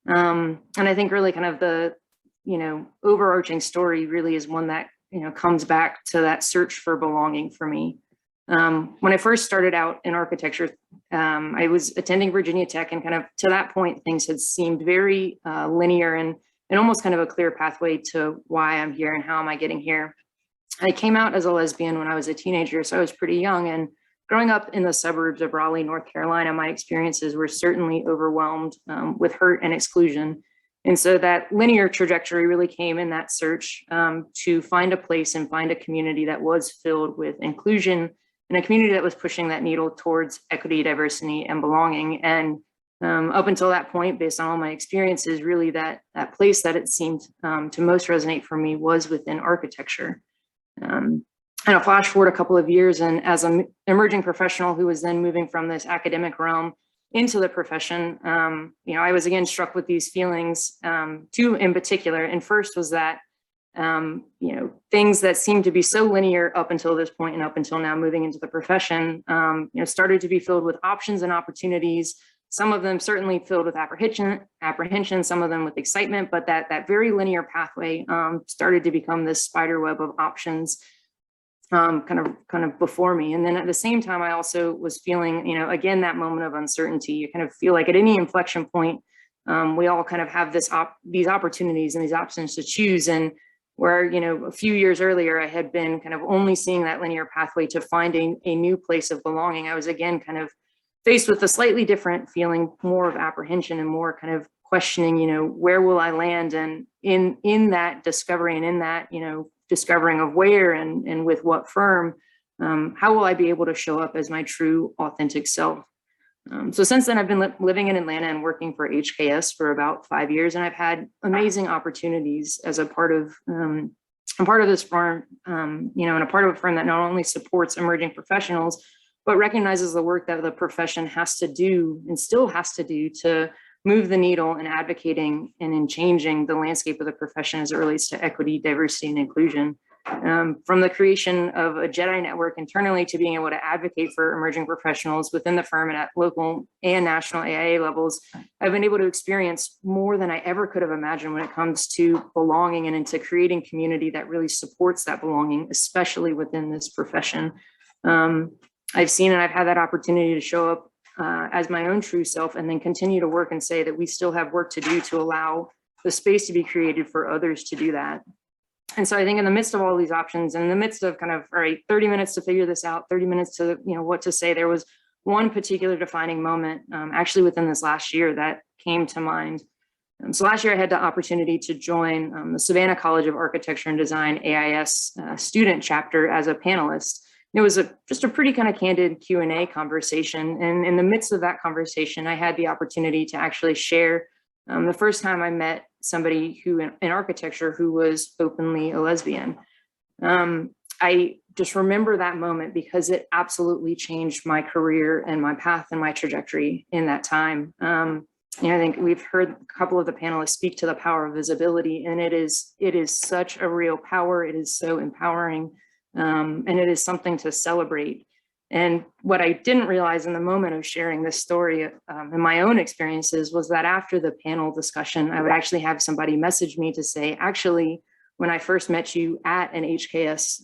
And I think really kind of the overarching story really is one that comes back to that search for belonging for me. When I first started out in architecture, I was attending Virginia Tech, and kind of to that point, things had seemed very linear and almost kind of a clear pathway to why I'm here and how am I getting here. I came out as a lesbian when I was a teenager, so I was pretty young, and growing up in the suburbs of Raleigh, North Carolina, my experiences were certainly overwhelmed with hurt and exclusion. And so that linear trajectory really came in that search to find a place and find a community that was filled with inclusion, and a community that was pushing that needle towards equity, diversity, and belonging. And up until that point, based on all my experiences, really that place that it seemed to most resonate for me was within architecture. And I'll flash forward a couple of years, and as an emerging professional who was then moving from this academic realm into the profession, I was again struck with these feelings, two in particular. And first was that things that seemed to be so linear up until this point and up until now moving into the profession, started to be filled with options and opportunities. Some of them certainly filled with apprehension, some of them with excitement, but that very linear pathway started to become this spider web of options kind of before me. And then at the same time, I also was feeling, again, that moment of uncertainty. You kind of feel like at any inflection point, we all kind of have these opportunities and these options to choose. And where, a few years earlier, I had been kind of only seeing that linear pathway to finding a new place of belonging, I was again kind of faced with a slightly different feeling, more of apprehension and more kind of questioning, where will I land? And in that discovery and in that, discovering of where and with what firm, how will I be able to show up as my true authentic self? So since then, I've been living in Atlanta and working for HKS for about 5 years, and I've had amazing opportunities as a part of this firm, and a part of a firm that not only supports emerging professionals, but recognizes the work that the profession has to do and still has to do to move the needle in advocating and in changing the landscape of the profession as it relates to equity, diversity, and inclusion. From the creation of a JEDI network internally to being able to advocate for emerging professionals within the firm and at local and national AIA levels, I've been able to experience more than I ever could have imagined when it comes to belonging and into creating community that really supports that belonging, especially within this profession. I've seen and I've had that opportunity to show up as my own true self and then continue to work and say that we still have work to do to allow the space to be created for others to do that. And so I think in the midst of all these options and in the midst of kind of, all right, 30 minutes to figure this out, 30 minutes to, what to say, there was one particular defining moment actually within this last year that came to mind. So last year I had the opportunity to join the Savannah College of Architecture and Design AIS student chapter as a panelist. It was just a pretty kind of candid Q&A conversation. And in the midst of that conversation, I had the opportunity to actually share the first time I met somebody who in architecture who was openly a lesbian. I just remember that moment because it absolutely changed my career and my path and my trajectory in that time. I think we've heard a couple of the panelists speak to the power of visibility, and it is such a real power. It is so empowering. And it is something to celebrate. And what I didn't realize in the moment of sharing this story and my own experiences was that after the panel discussion, I would actually have somebody message me to say, actually, when I first met you at an HKS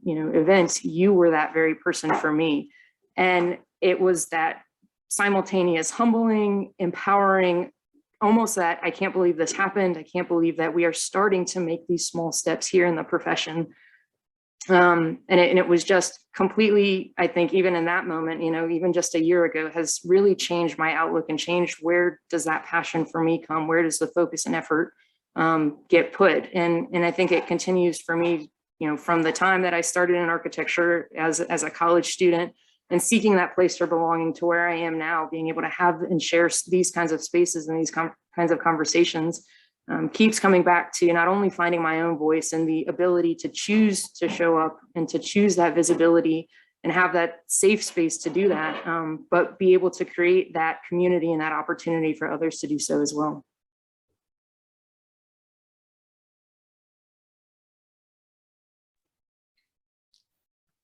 event, you were that very person for me. And it was that simultaneous humbling, empowering, almost that I can't believe this happened. I can't believe that we are starting to make these small steps here in the profession. And it was just completely, I think, even in that moment, even just a year ago, has really changed my outlook and changed where does that passion for me come? Where does the focus and effort get put? And I think it continues for me, from the time that I started in architecture as a college student and seeking that place for belonging to where I am now, being able to have and share these kinds of spaces and these kinds of conversations. Keeps coming back to not only finding my own voice and the ability to choose to show up and to choose that visibility and have that safe space to do that, but be able to create that community and that opportunity for others to do so as well.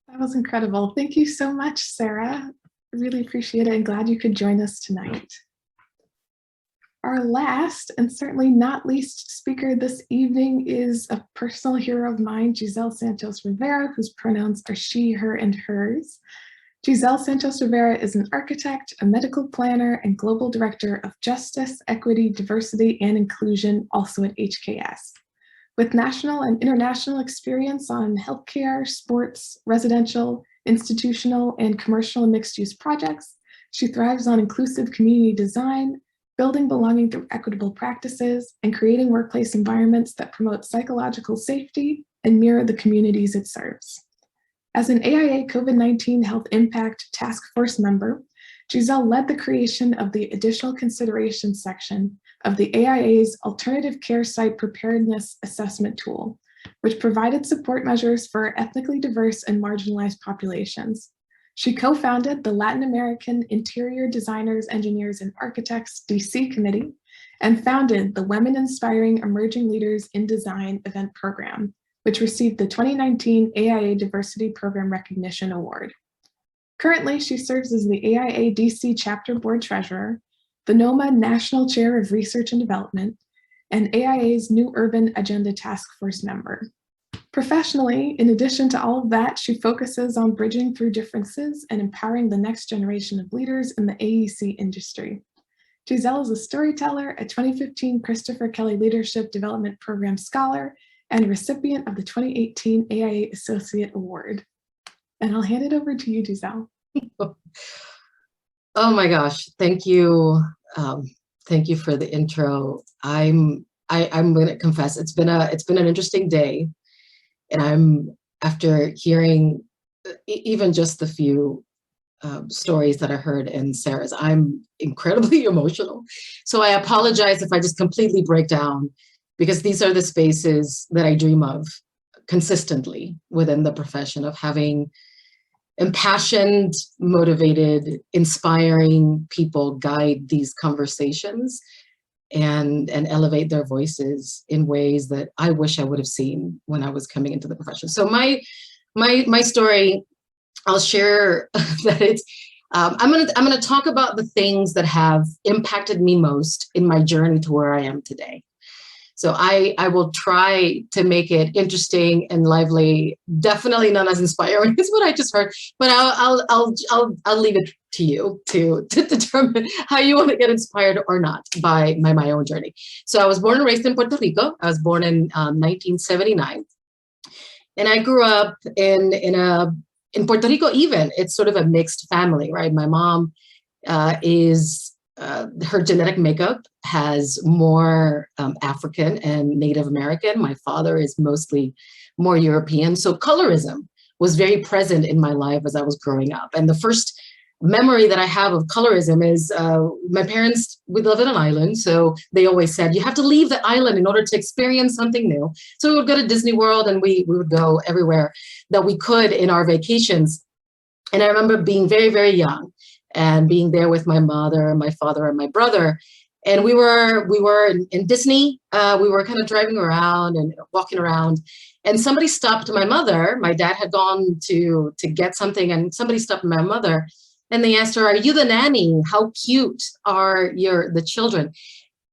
That was incredible. Thank you so much, Sarah. I really appreciate it and glad you could join us tonight. Our last and certainly not least speaker this evening is a personal hero of mine, Giselle Santos Rivera, whose pronouns are she, her, and hers. Giselle Santos Rivera is an architect, a medical planner, and global director of justice, equity, diversity, and inclusion, also at HKS. With national and international experience on healthcare, sports, residential, institutional, and commercial and mixed-use projects, she thrives on inclusive community design, building belonging through equitable practices, and creating workplace environments that promote psychological safety and mirror the communities it serves. As an AIA COVID-19 Health Impact Task Force member, Giselle led the creation of the Additional Considerations section of the AIA's Alternative Care Site Preparedness Assessment Tool, which provided support measures for ethnically diverse and marginalized populations. She co-founded the Latin American Interior Designers, Engineers, and Architects DC Committee and founded the Women Inspiring Emerging Leaders in Design event program, which received the 2019 AIA Diversity Program Recognition Award. Currently, she serves as the AIA DC Chapter Board Treasurer, the NOMA National Chair of Research and Development, and AIA's New Urban Agenda Task Force member. Professionally, in addition to all of that, she focuses on bridging through differences and empowering the next generation of leaders in the AEC industry. Giselle is a storyteller, a 2015 Christopher Kelly Leadership Development Program Scholar, and recipient of the 2018 AIA Associate Award. And I'll hand it over to you, Giselle. Oh my gosh, thank you. Thank you for the intro. I'm going to confess, it's been an interesting day. And after hearing even just the few stories that I heard in Sarah's, I'm incredibly emotional. So I apologize if I just completely break down, because these are the spaces that I dream of consistently within the profession, of having impassioned, motivated, inspiring people guide these conversations and elevate their voices in ways that I wish I would have seen when I was coming into the profession. So my story, I'll share that it's, I'm gonna talk about the things that have impacted me most in my journey to where I am today. So I will try to make it interesting and lively, definitely not as inspiring as what I just heard, but I'll leave it to you to determine how you want to get inspired or not by my own journey. So I was born and raised in Puerto Rico. I was born in 1979. And I grew up in Puerto Rico. Even it's sort of a mixed family, right? My mom her genetic makeup has more African and Native American. My father is mostly more European. So colorism was very present in my life as I was growing up. And the first memory that I have of colorism is my parents, we live in an island. So they always said, you have to leave the island in order to experience something new. So we would go to Disney World and we would go everywhere that we could in our vacations. And I remember being very, very young and being there with my mother, my father, and my brother. And we were in Disney. We were kind of driving around and walking around, and somebody stopped my mother. My dad had gone to get something, and somebody stopped my mother, and they asked her, "Are you the nanny? How cute are the children?"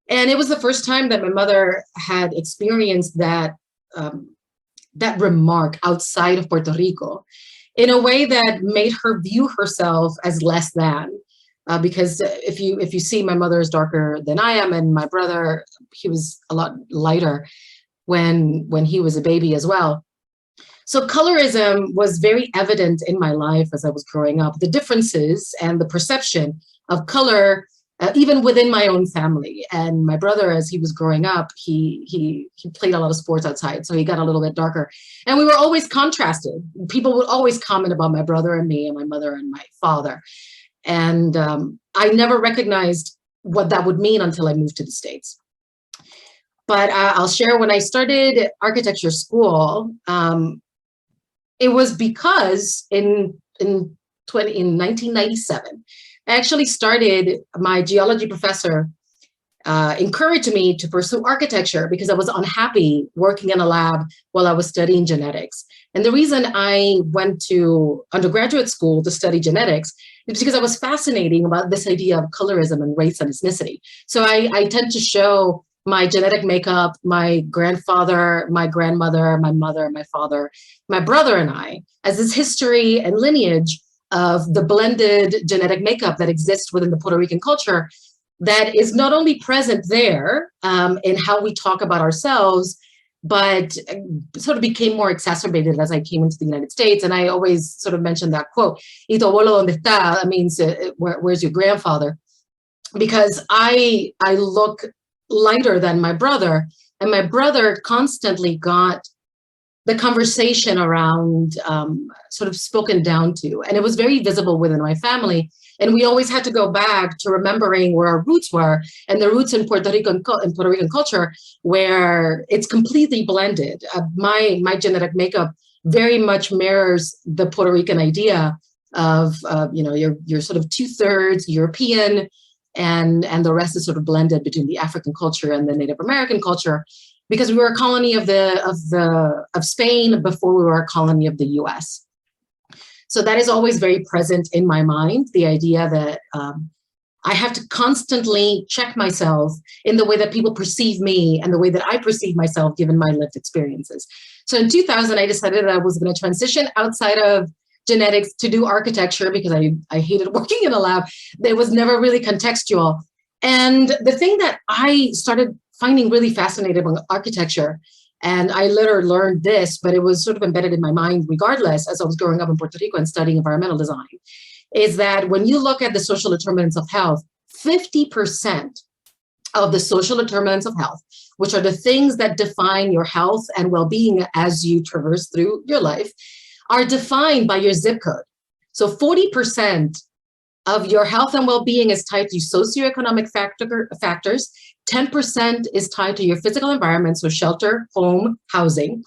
And it was the first time that my mother had experienced that that remark outside of Puerto Rico, in a way that made her view herself as less than. Because if you see, my mother is darker than I am, and my brother, he was a lot lighter when he was a baby as well. So colorism was very evident in my life as I was growing up. The differences and the perception of color, even within my own family. And my brother, as he was growing up, he played a lot of sports outside, so he got a little bit darker. And we were always contrasted. People would always comment about my brother and me, and my mother and my father. And I never recognized what that would mean until I moved to the States. But I'll share, when I started architecture school, it was because in 1997, I actually started, my geology professor encouraged me to pursue architecture because I was unhappy working in a lab while I was studying genetics. And the reason I went to undergraduate school to study genetics is because I was fascinated about this idea of colorism and race and ethnicity. So I tend to show my genetic makeup, my grandfather, my grandmother, my mother, my father, my brother and I, as this history and lineage of the blended genetic makeup that exists within the Puerto Rican culture, that is not only present there in how we talk about ourselves, but sort of became more exacerbated as I came into the United States. And I always sort of mention that quote, "Y tu abuelo donde está?" That means, where's your grandfather? Because I look lighter than my brother, and my brother constantly got the conversation around sort of spoken down to, and it was very visible within my family. And we always had to go back to remembering where our roots were, and the roots in Puerto Rican culture, where it's completely blended. My genetic makeup very much mirrors the Puerto Rican idea of you're sort of 2/3 European, and the rest is sort of blended between the African culture and the Native American culture, because we were a colony of Spain before we were a colony of the US. So that is always very present in my mind, the idea that I have to constantly check myself in the way that people perceive me and the way that I perceive myself given my lived experiences. So in 2000, I decided that I was going to transition outside of genetics to do architecture, because I hated working in a lab. It was never really contextual. And the thing that I started finding really fascinating about architecture, and I later learned this, but it was sort of embedded in my mind regardless as I was growing up in Puerto Rico and studying environmental design, is that when you look at the social determinants of health, 50% of the social determinants of health, which are the things that define your health and well-being as you traverse through your life, are defined by your zip code. So 40% of your health and well-being is tied to socioeconomic factors. 10% is tied to your physical environment, so shelter, home, housing.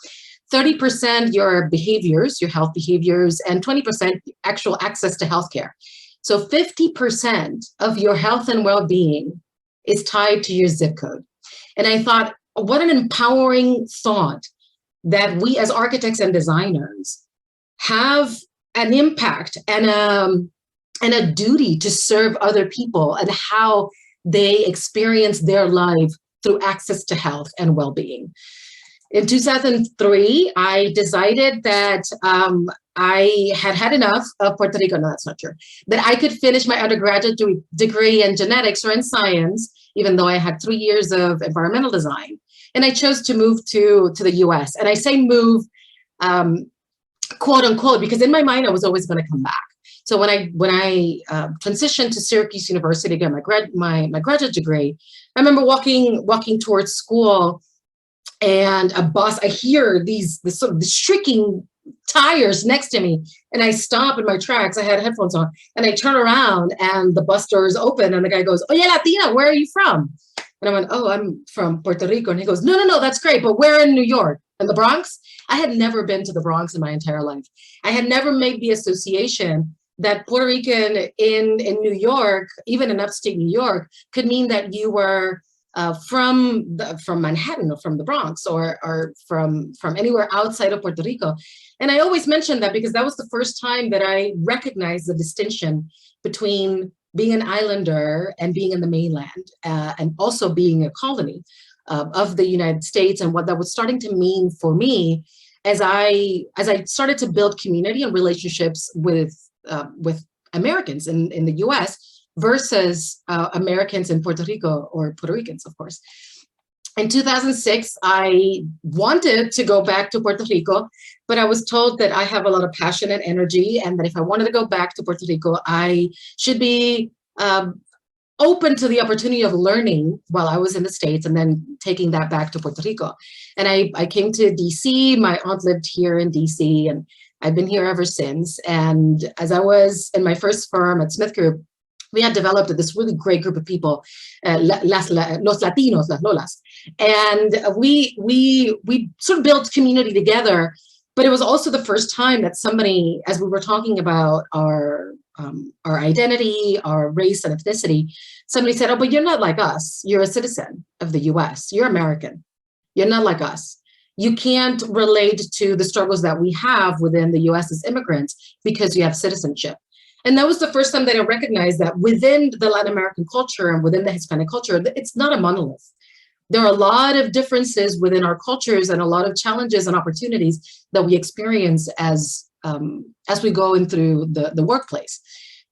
30% your behaviors, your health behaviors, and 20% actual access to healthcare. So 50% of your health and well-being is tied to your zip code. And I thought, what an empowering thought that we as architects and designers have an impact and a duty to serve other people and how they experience their life through access to health and well-being. In 2003, I decided that I had had enough of Puerto Rico. No, that's not true. That I could finish my undergraduate degree in genetics or in science, even though I had 3 years of environmental design. And I chose to move to the US. And I say move, quote unquote, because in my mind, I was always going to come back. So when I transitioned to Syracuse University to get my graduate degree, I remember walking towards school, and a bus, I hear this sort of shrieking tires next to me, and I stop in my tracks. I had headphones on, and I turn around, and the bus doors open, and the guy goes, "Oye, Latina, where are you from?" And I went, "Oh, I'm from Puerto Rico." And he goes, No, that's great, but where in New York? In the Bronx? I had never been to the Bronx in my entire life. I had never made the association that Puerto Rican in New York, even in upstate New York, could mean that you were from Manhattan or from the Bronx or from anywhere outside of Puerto Rico. And I always mention that because that was the first time that I recognized the distinction between being an islander and being in the mainland, and also being a colony of the United States, and what that was starting to mean for me as I started to build community and relationships with Americans in the US versus Americans in Puerto Rico, or Puerto Ricans, of course. In 2006, I wanted to go back to Puerto Rico, but I was told that I have a lot of passion and energy, and that if I wanted to go back to Puerto Rico, I should be open to the opportunity of learning while I was in the States and then taking that back to Puerto Rico. And I came to DC. My aunt lived here in DC, and I've been here ever since. And as I was in my first firm at Smith Group, we had developed this really great group of people, los Latinos, las Lolas. And we sort of built community together, but it was also the first time that somebody, as we were talking about our identity, our race and ethnicity, somebody said, oh, but you're not like us. You're a citizen of the US. You're American. You're not like us. You can't relate to the struggles that we have within the US as immigrants because you have citizenship. And that was the first time that I recognized that within the Latin American culture and within the Hispanic culture, it's not a monolith. There are a lot of differences within our cultures and a lot of challenges and opportunities that we experience as we go in through the workplace.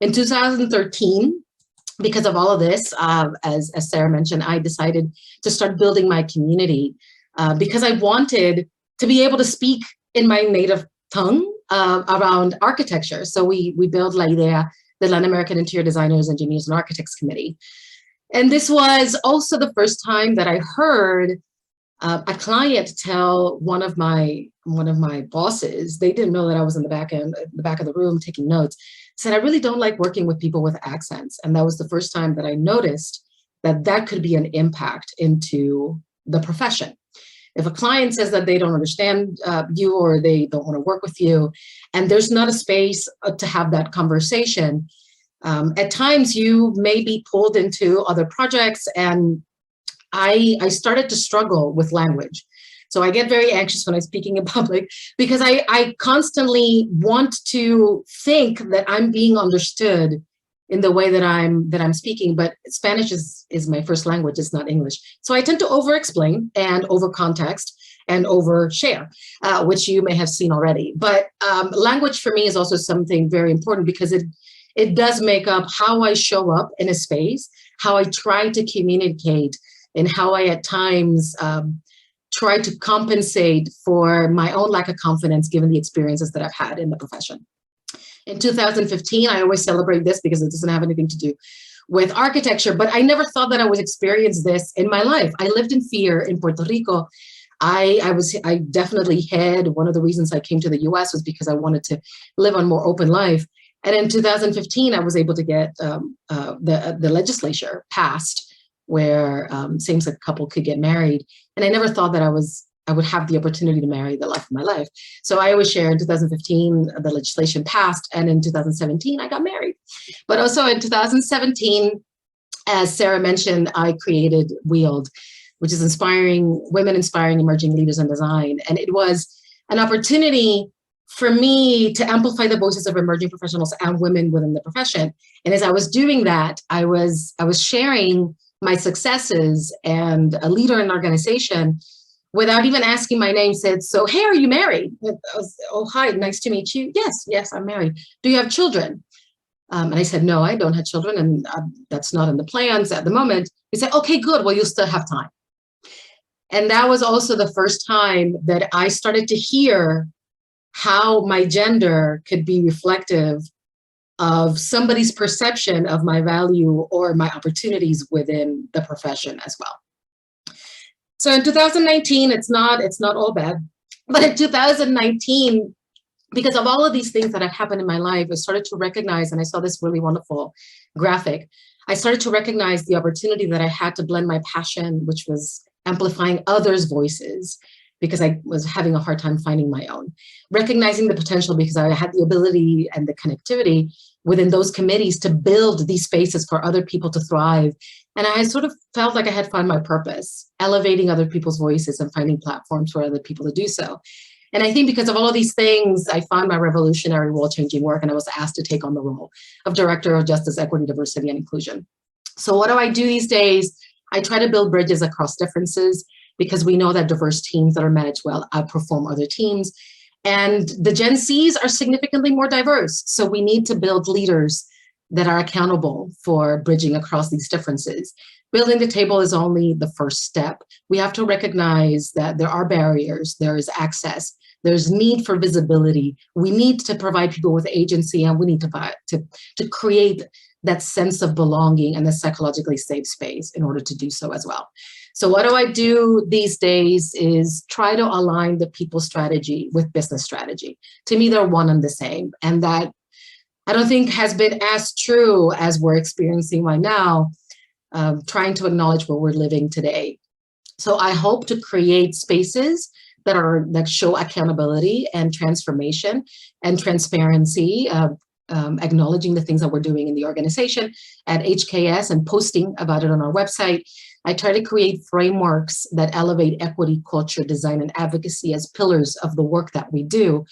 In 2013, because of all of this, as Sarah mentioned, I decided to start building my community because I wanted to be able to speak in my native tongue around architecture. So we built La Idea, the Latin American Interior Designers, Engineers, and Architects Committee. And this was also the first time that I heard a client tell one of my bosses, they didn't know that I was in the back of the room taking notes, said, I really don't like working with people with accents. And that was the first time that I noticed that that could be an impact into the profession. If a client says that they don't understand you, or they don't want to work with you, and there's not a space to have that conversation, at times you may be pulled into other projects. And I started to struggle with language. So I get very anxious when I'm speaking in public because I constantly want to think that I'm being understood in the way that I'm speaking, but Spanish is my first language, it's not English. So I tend to over-explain and over-context and over-share, which you may have seen already. But language for me is also something very important because it does make up how I show up in a space, how I try to communicate, and how I at times try to compensate for my own lack of confidence given the experiences that I've had in the profession. In 2015, I always celebrate this because it doesn't have anything to do with architecture, but I never thought that I would experience this in my life. I lived in fear in Puerto Rico. I definitely had, one of the reasons I came to the US was because I wanted to live a more open life. And in 2015, I was able to get the legislature passed where same-sex couple could get married. And I never thought that I would have the opportunity to marry the love of my life. So I always share in 2015, the legislation passed, and in 2017, I got married. But also in 2017, as Sarah mentioned, I created WIELD, which is women inspiring emerging leaders in design. And it was an opportunity for me to amplify the voices of emerging professionals and women within the profession. And as I was doing that, I was sharing my successes, and a leader in an organization, without even asking my name, said, so, hey, are you married? Oh, hi, nice to meet you. Yes, I'm married. Do you have children? And I said, no, I don't have children, and that's not in the plans at the moment. He said, okay, good, well, you'll still have time. And that was also the first time that I started to hear how my gender could be reflective of somebody's perception of my value or my opportunities within the profession as well. So in 2019, it's not all bad, but in 2019, because of all of these things that have happened in my life, I started to recognize, and I saw this really wonderful graphic, I started to recognize the opportunity that I had to blend my passion, which was amplifying others' voices, because I was having a hard time finding my own. Recognizing the potential because I had the ability and the connectivity within those committees to build these spaces for other people to thrive. And I sort of felt like I had found my purpose, elevating other people's voices and finding platforms for other people to do so. And I think because of all of these things, I found my revolutionary role-changing work, and I was asked to take on the role of Director of Justice, Equity, Diversity, and Inclusion. So what do I do these days? I try to build bridges across differences, because we know that diverse teams that are managed well outperform other teams. And the Gen Zs are significantly more diverse. So we need to build leaders that are accountable for bridging across these differences. Building the table is only the first step. We have to recognize that there are barriers, there is access, there's need for visibility. We need to provide people with agency, and we need to create that sense of belonging and the psychologically safe space in order to do so as well. So what do I do these days is try to align the people strategy with business strategy. To me, they're one and the same. And that I don't think has been as true as we're experiencing right now, trying to acknowledge where we're living today. So I hope to create spaces that show accountability and transformation and transparency, acknowledging the things that we're doing in the organization at HKS and posting about it on our website. I try to create frameworks that elevate equity, culture, design, and advocacy as pillars of the work that we do,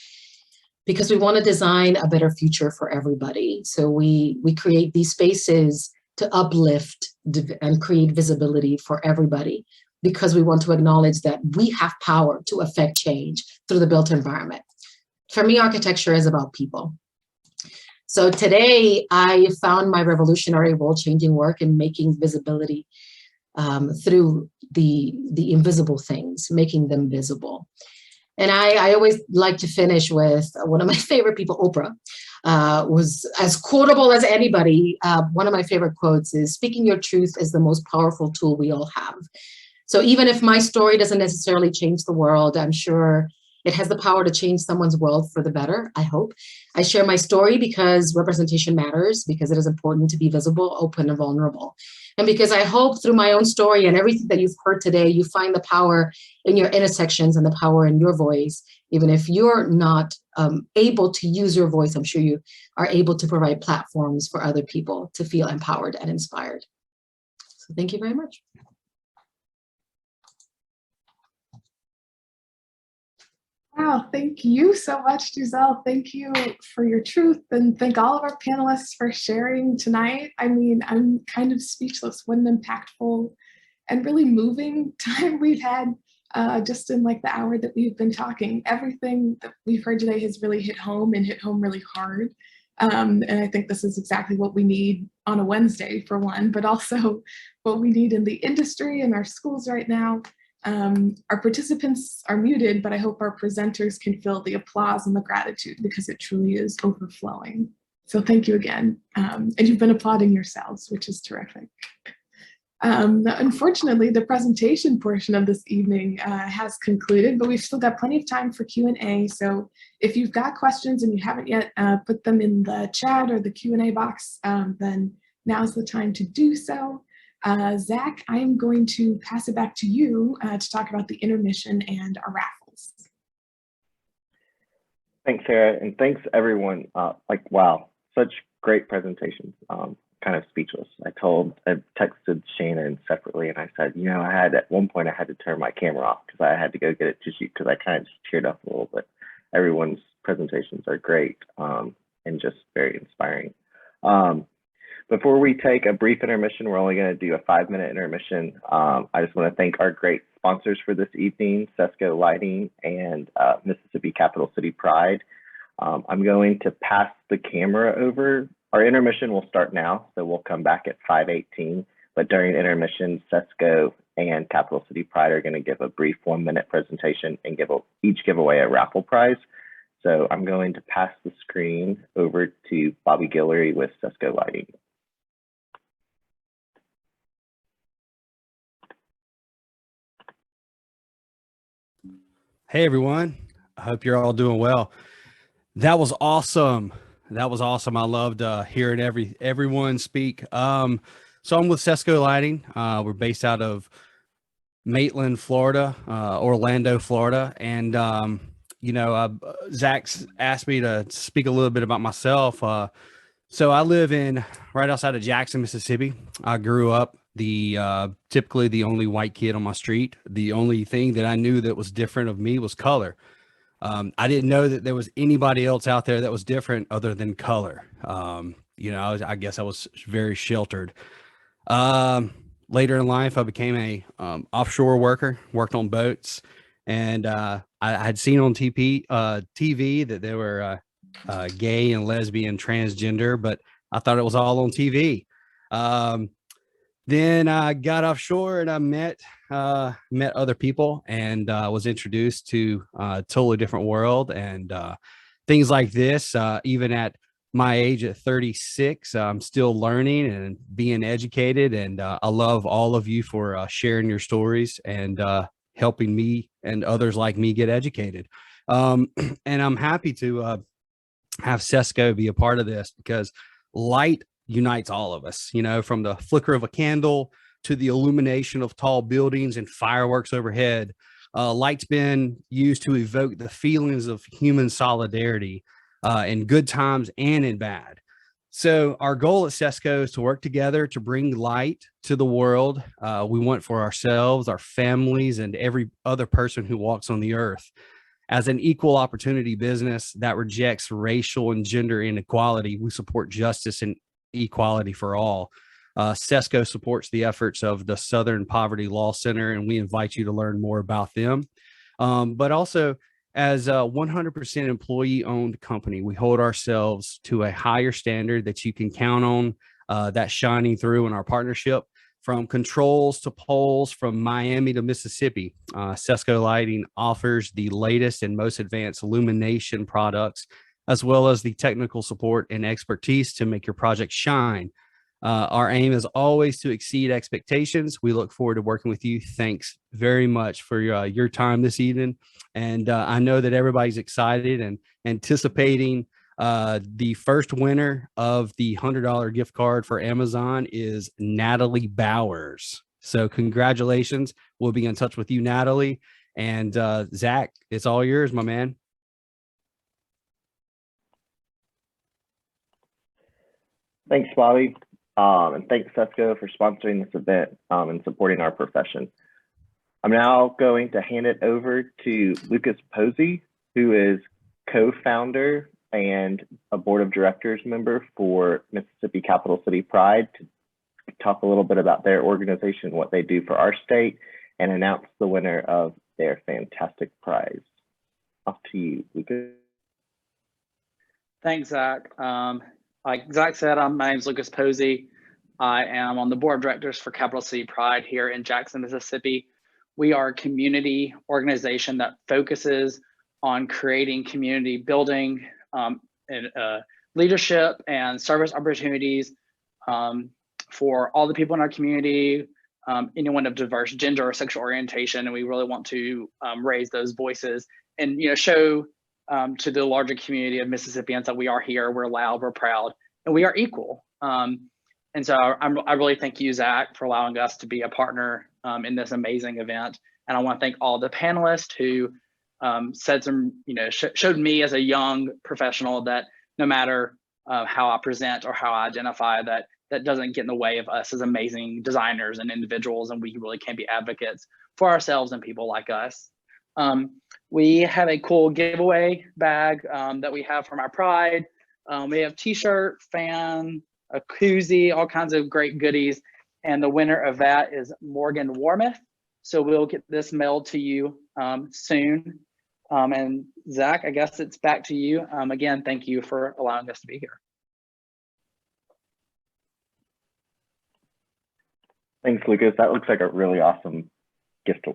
because we want to design a better future for everybody. So we create these spaces to uplift and create visibility for everybody, because we want to acknowledge that we have power to affect change through the built environment. For me, architecture is about people. So today I found my revolutionary role-changing work in making visibility through the invisible things, making them visible. And I always like to finish with one of my favorite people, Oprah, was as quotable as anybody. One of my favorite quotes is, "Speaking your truth is the most powerful tool we all have." So even if my story doesn't necessarily change the world, I'm sure it has the power to change someone's world for the better, I hope. I share my story because representation matters, because it is important to be visible, open, and vulnerable. And because I hope through my own story and everything that you've heard today, you find the power in your intersections and the power in your voice. Even if you're not able to use your voice, I'm sure you are able to provide platforms for other people to feel empowered and inspired. So thank you very much. Wow, thank you so much, Giselle. Thank you for your truth, and thank all of our panelists for sharing tonight. I mean, I'm kind of speechless. What an impactful and really moving time we've had just in like the hour that we've been talking. Everything that we've heard today has really hit home, and hit home really hard. And I think this is exactly what we need on a Wednesday, for one, but also what we need in the industry and our schools right now. Our participants are muted, but I hope our presenters can feel the applause and the gratitude, because it truly is overflowing. So thank you again. And you've been applauding yourselves, which is terrific. Unfortunately, the presentation portion of this evening has concluded, but we've still got plenty of time for Q&A. So if you've got questions and you haven't yet put them in the chat or the Q&A box, then now's the time to do so. Zach, I am going to pass it back to you to talk about the intermission and our raffles. Thanks, Sarah, and thanks everyone. Wow, such great presentations. Kind of speechless. I texted Shannon separately, and I said, you know, at one point I had to turn my camera off because I had to go get it to shoot, because I kind of just teared up a little bit. Everyone's presentations are great and just very inspiring. Before we take a brief intermission, we're only going to do a 5-minute intermission. I just want to thank our great sponsors for this evening, Sesco Lighting and Mississippi Capital City Pride. I'm going to pass the camera over. Our intermission will start now, so we'll come back at 5:18. But during intermission, Sesco and Capital City Pride are going to give a brief 1-minute presentation and each give away a raffle prize. So I'm going to pass the screen over to Bobby Guillory with Sesco Lighting. Hey everyone, I hope you're all doing well. That was awesome. That was awesome. I loved hearing everyone speak. So I'm with Sesco Lighting. We're based out of Maitland, Florida, Orlando, Florida. And, Zach's asked me to speak a little bit about myself. So I live right outside of Jackson, Mississippi. I grew up typically the only white kid on my street. The only thing that I knew that was different of me was color. I didn't know that there was anybody else out there that was different other than color. I guess I was very sheltered. Later in life, I became a offshore worker, worked on boats, and I had seen on TV that there were gay and lesbian, transgender, but I thought it was all on TV. Then I got offshore and I met other people and was introduced to a totally different world and things like this. Even at my age at 36, I'm still learning and being educated. And I love all of you for sharing your stories and helping me and others like me get educated. And I'm happy to have Sesco be a part of this because light unites all of us, from the flicker of a candle to the illumination of tall buildings and fireworks overhead. Light's been used to evoke the feelings of human solidarity in good times and in bad. So our goal at Sesco is to work together to bring light to the world. We want for ourselves, our families, and every other person who walks on the earth. As an equal opportunity business that rejects racial and gender inequality, we support justice and equality for all. Sesco supports the efforts of the Southern Poverty Law Center, and we invite you to learn more about them. But also, as a 100% employee-owned company, we hold ourselves to a higher standard that you can count on, that's shining through in our partnership. From controls to poles, from Miami to Mississippi, Sesco Lighting offers the latest and most advanced illumination products, as well as the technical support and expertise to make your project shine. Our aim is always to exceed expectations. We look forward to working with you. Thanks very much for your time this evening. And I know that everybody's excited and anticipating the first winner of the $100 gift card for Amazon is Natalie Bowers. So congratulations. We'll be in touch with you, Natalie. And Zach, it's all yours, my man. Thanks, Bobby. And thanks, Sesco, for sponsoring this event and supporting our profession. I'm now going to hand it over to Lucas Posey, who is co-founder and a board of directors member for Mississippi Capital City Pride, to talk a little bit about their organization, what they do for our state, and announce the winner of their fantastic prize. Off to you, Lucas. Thanks, Zach. Like Zach said, my name is Lucas Posey. I am on the board of directors for Capital City Pride here in Jackson, Mississippi. We are a community organization that focuses on creating community building and leadership and service opportunities for all the people in our community, anyone of diverse gender or sexual orientation, and we really want to raise those voices and show to the larger community of Mississippians that we are here, we're loud, we're proud, and we are equal. And so I really thank you, Zach, for allowing us to be a partner in this amazing event. And I want to thank all the panelists who said showed me as a young professional that no matter how I present or how I identify, that doesn't get in the way of us as amazing designers and individuals, and we really can be advocates for ourselves and people like us. We have a cool giveaway bag that we have from our Pride. We have t-shirt, fan, a koozie, all kinds of great goodies. And the winner of that is Morgan Warmoth. So we'll get this mailed to you soon. And Zach, I guess it's back to you. Again, thank you for allowing us to be here. Thanks, Lucas. That looks like a really awesome gift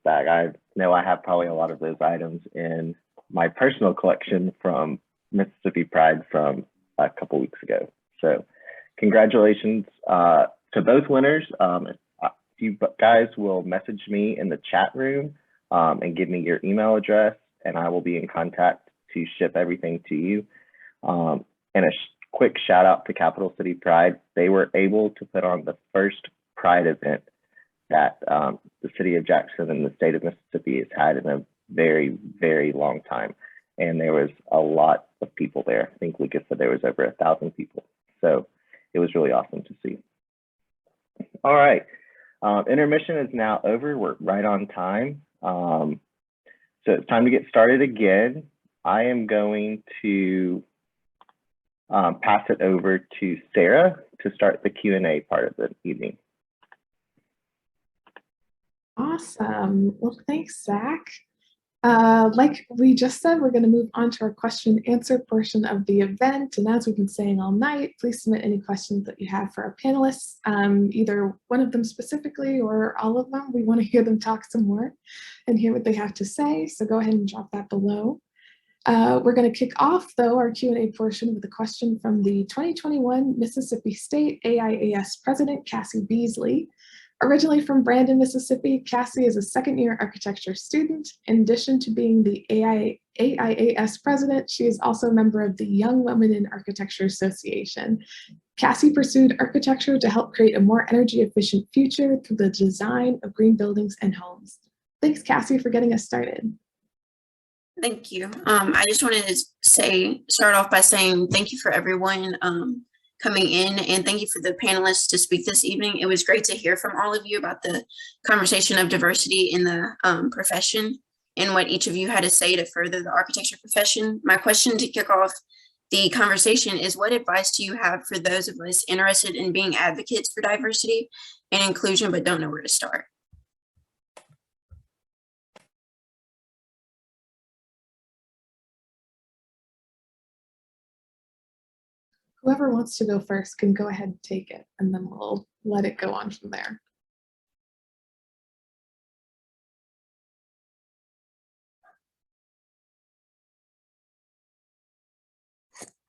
bag. I know I have probably a lot of those items in my personal collection from Mississippi Pride from a couple weeks ago. So congratulations to both winners. If you guys will message me in the chat room and give me your email address, and I will be in contact to ship everything to you. And a quick shout out to Capital City Pride. They were able to put on the first Pride event that the city of Jackson and the state of Mississippi has had in a very, very long time. And there was a lot of people there. I think Lucas said there was over 1,000 people. So it was really awesome to see. All right, intermission is now over. We're right on time. So it's time to get started again. I am going to pass it over to Sarah to start the Q&A part of the evening. Awesome. Well, thanks, Zach. Like we just said, we're going to move on to our question and answer portion of the event. And as we've been saying all night, please submit any questions that you have for our panelists, either one of them specifically or all of them. We want to hear them talk some more and hear what they have to say. So go ahead and drop that below. We're going to kick off, though, our Q&A portion with a question from the 2021 Mississippi State AIAS President, Cassie Beasley. Originally from Brandon, Mississippi, Cassie is a second-year architecture student. In addition to being the AIAS president, she is also a member of the Young Women in Architecture Association. Cassie pursued architecture to help create a more energy-efficient future through the design of green buildings and homes. Thanks, Cassie, for getting us started. Thank you. I just wanted to start off by saying thank you for everyone coming in, and thank you for the panelists to speak this evening. It was great to hear from all of you about the conversation of diversity in the profession and what each of you had to say to further the architecture profession. My question to kick off the conversation is, what advice do you have for those of us interested in being advocates for diversity and inclusion but don't know where to start? Whoever wants to go first can go ahead and take it, and then we'll let it go on from there.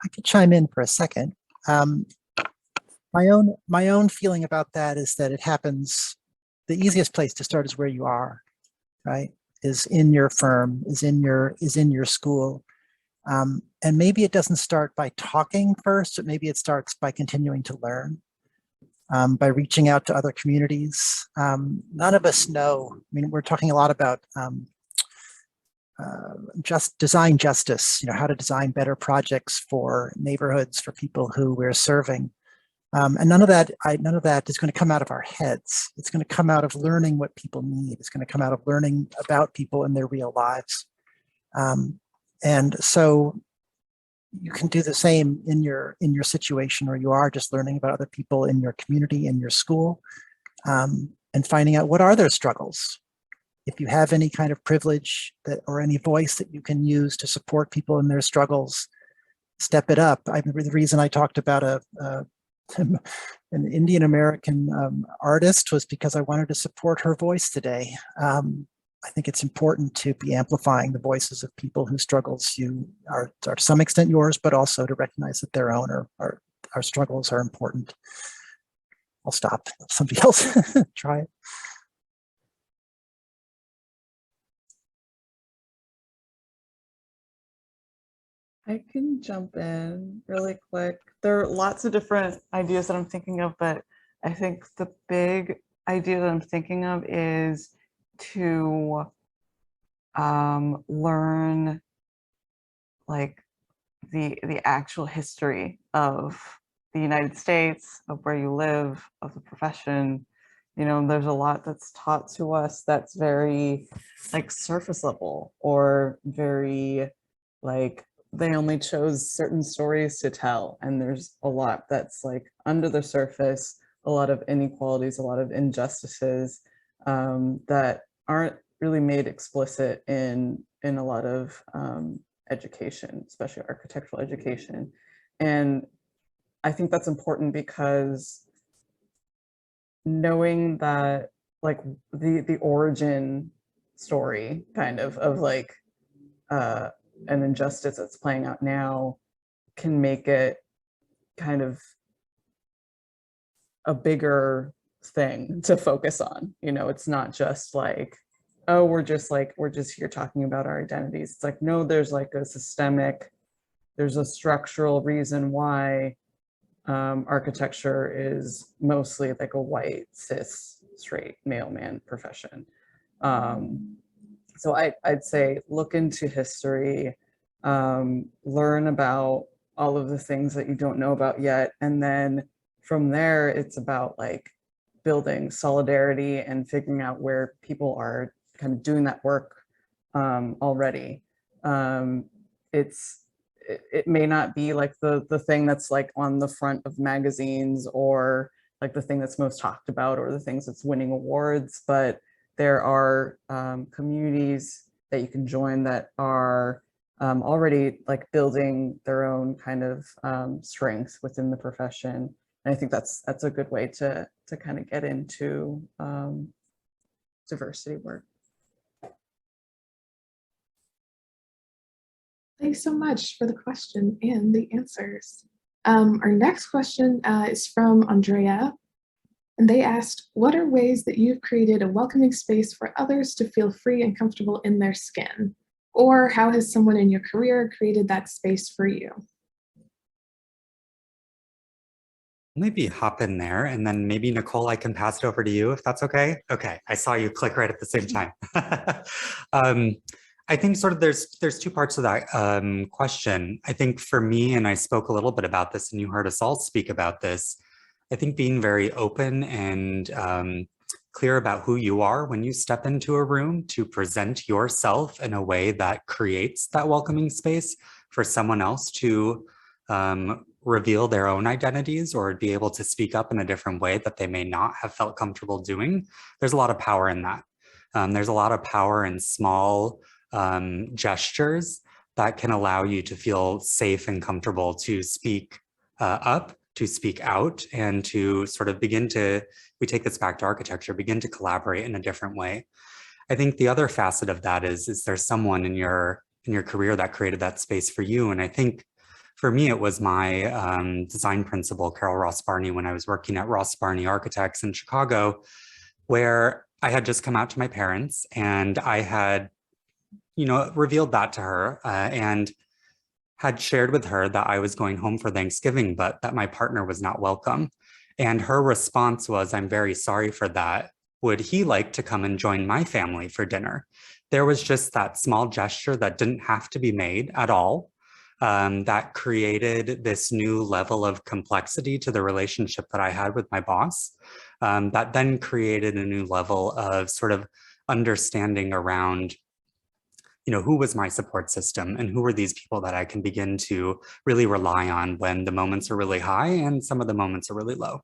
I could chime in for a second. My own feeling about that is that it happens, the easiest place to start is where you are, right? Is in your firm, is in your school. And maybe it doesn't start by talking first, but maybe it starts by continuing to learn, by reaching out to other communities. None of us know, I mean, we're talking a lot about just design justice, how to design better projects for neighborhoods, for people who we're serving. And none of that is going to come out of our heads. It's going to come out of learning what people need. It's going to come out of learning about people in their real lives. And so you can do the same in your situation, or you are just learning about other people in your community, in your school, and finding out what are their struggles. If you have any kind of privilege or any voice that you can use to support people in their struggles, step it up. The reason I talked about an Indian American artist was because I wanted to support her voice today. I think it's important to be amplifying the voices of people whose struggles are to some extent yours, but also to recognize that their own our struggles are important. I'll stop. Let somebody else try it. I can jump in really quick. There are lots of different ideas that I'm thinking of, but I think the big idea that I'm thinking of is to learn like the actual history of the United States, of where you live, of the profession. There's a lot that's taught to us that's very like surface level, or very like they only chose certain stories to tell, and there's a lot that's like under the surface, a lot of inequalities, a lot of injustices that aren't really made explicit in a lot of education, especially architectural education. And I think that's important because knowing that like the origin story kind of like an injustice that's playing out now can make it kind of a bigger thing to focus on. It's not just like, oh, we're just here talking about our identities. It's like, no, there's like there's a structural reason why architecture is mostly like a white cis straight male man profession. So I'd say look into history, learn about all of the things that you don't know about yet. And then from there, it's about like building solidarity and figuring out where people are kind of doing that work already. It may not be like the thing that's like on the front of magazines or like the thing that's most talked about or the things that's winning awards, but there are communities that you can join that are already like building their own kind of strength within the profession. And I think that's a good way to kind of get into diversity work. Thanks so much for the question and the answers. Our next question is from Andrea, and they asked, what are ways that you've created a welcoming space for others to feel free and comfortable in their skin? Or how has someone in your career created that space for you? Maybe hop in there, and then maybe Nicole, I can pass it over to you if that's okay. Okay, I saw you click right at the same time. I think sort of there's two parts of that question. I think for me, and I spoke a little bit about this, and you heard us all speak about this, I think being very open and clear about who you are when you step into a room to present yourself in a way that creates that welcoming space for someone else to reveal their own identities or be able to speak up in a different way that they may not have felt comfortable doing. There's a lot of power in that. There's a lot of power in small gestures that can allow you to feel safe and comfortable to speak up, to speak out, and to sort of begin to, we take this back to architecture, begin to collaborate in a different way. I think the other facet of that is there's someone in your career that created that space for you. And I think for me, it was my design principal, Carol Ross Barney, when I was working at Ross Barney Architects in Chicago, where I had just come out to my parents and I had, revealed that to her and had shared with her that I was going home for Thanksgiving, but that my partner was not welcome. And her response was, I'm very sorry for that. Would he like to come and join my family for dinner? There was just that small gesture that didn't have to be made at all. That created this new level of complexity to the relationship that I had with my boss. That then created a new level of sort of understanding around, who was my support system and who were these people that I can begin to really rely on when the moments are really high and some of the moments are really low.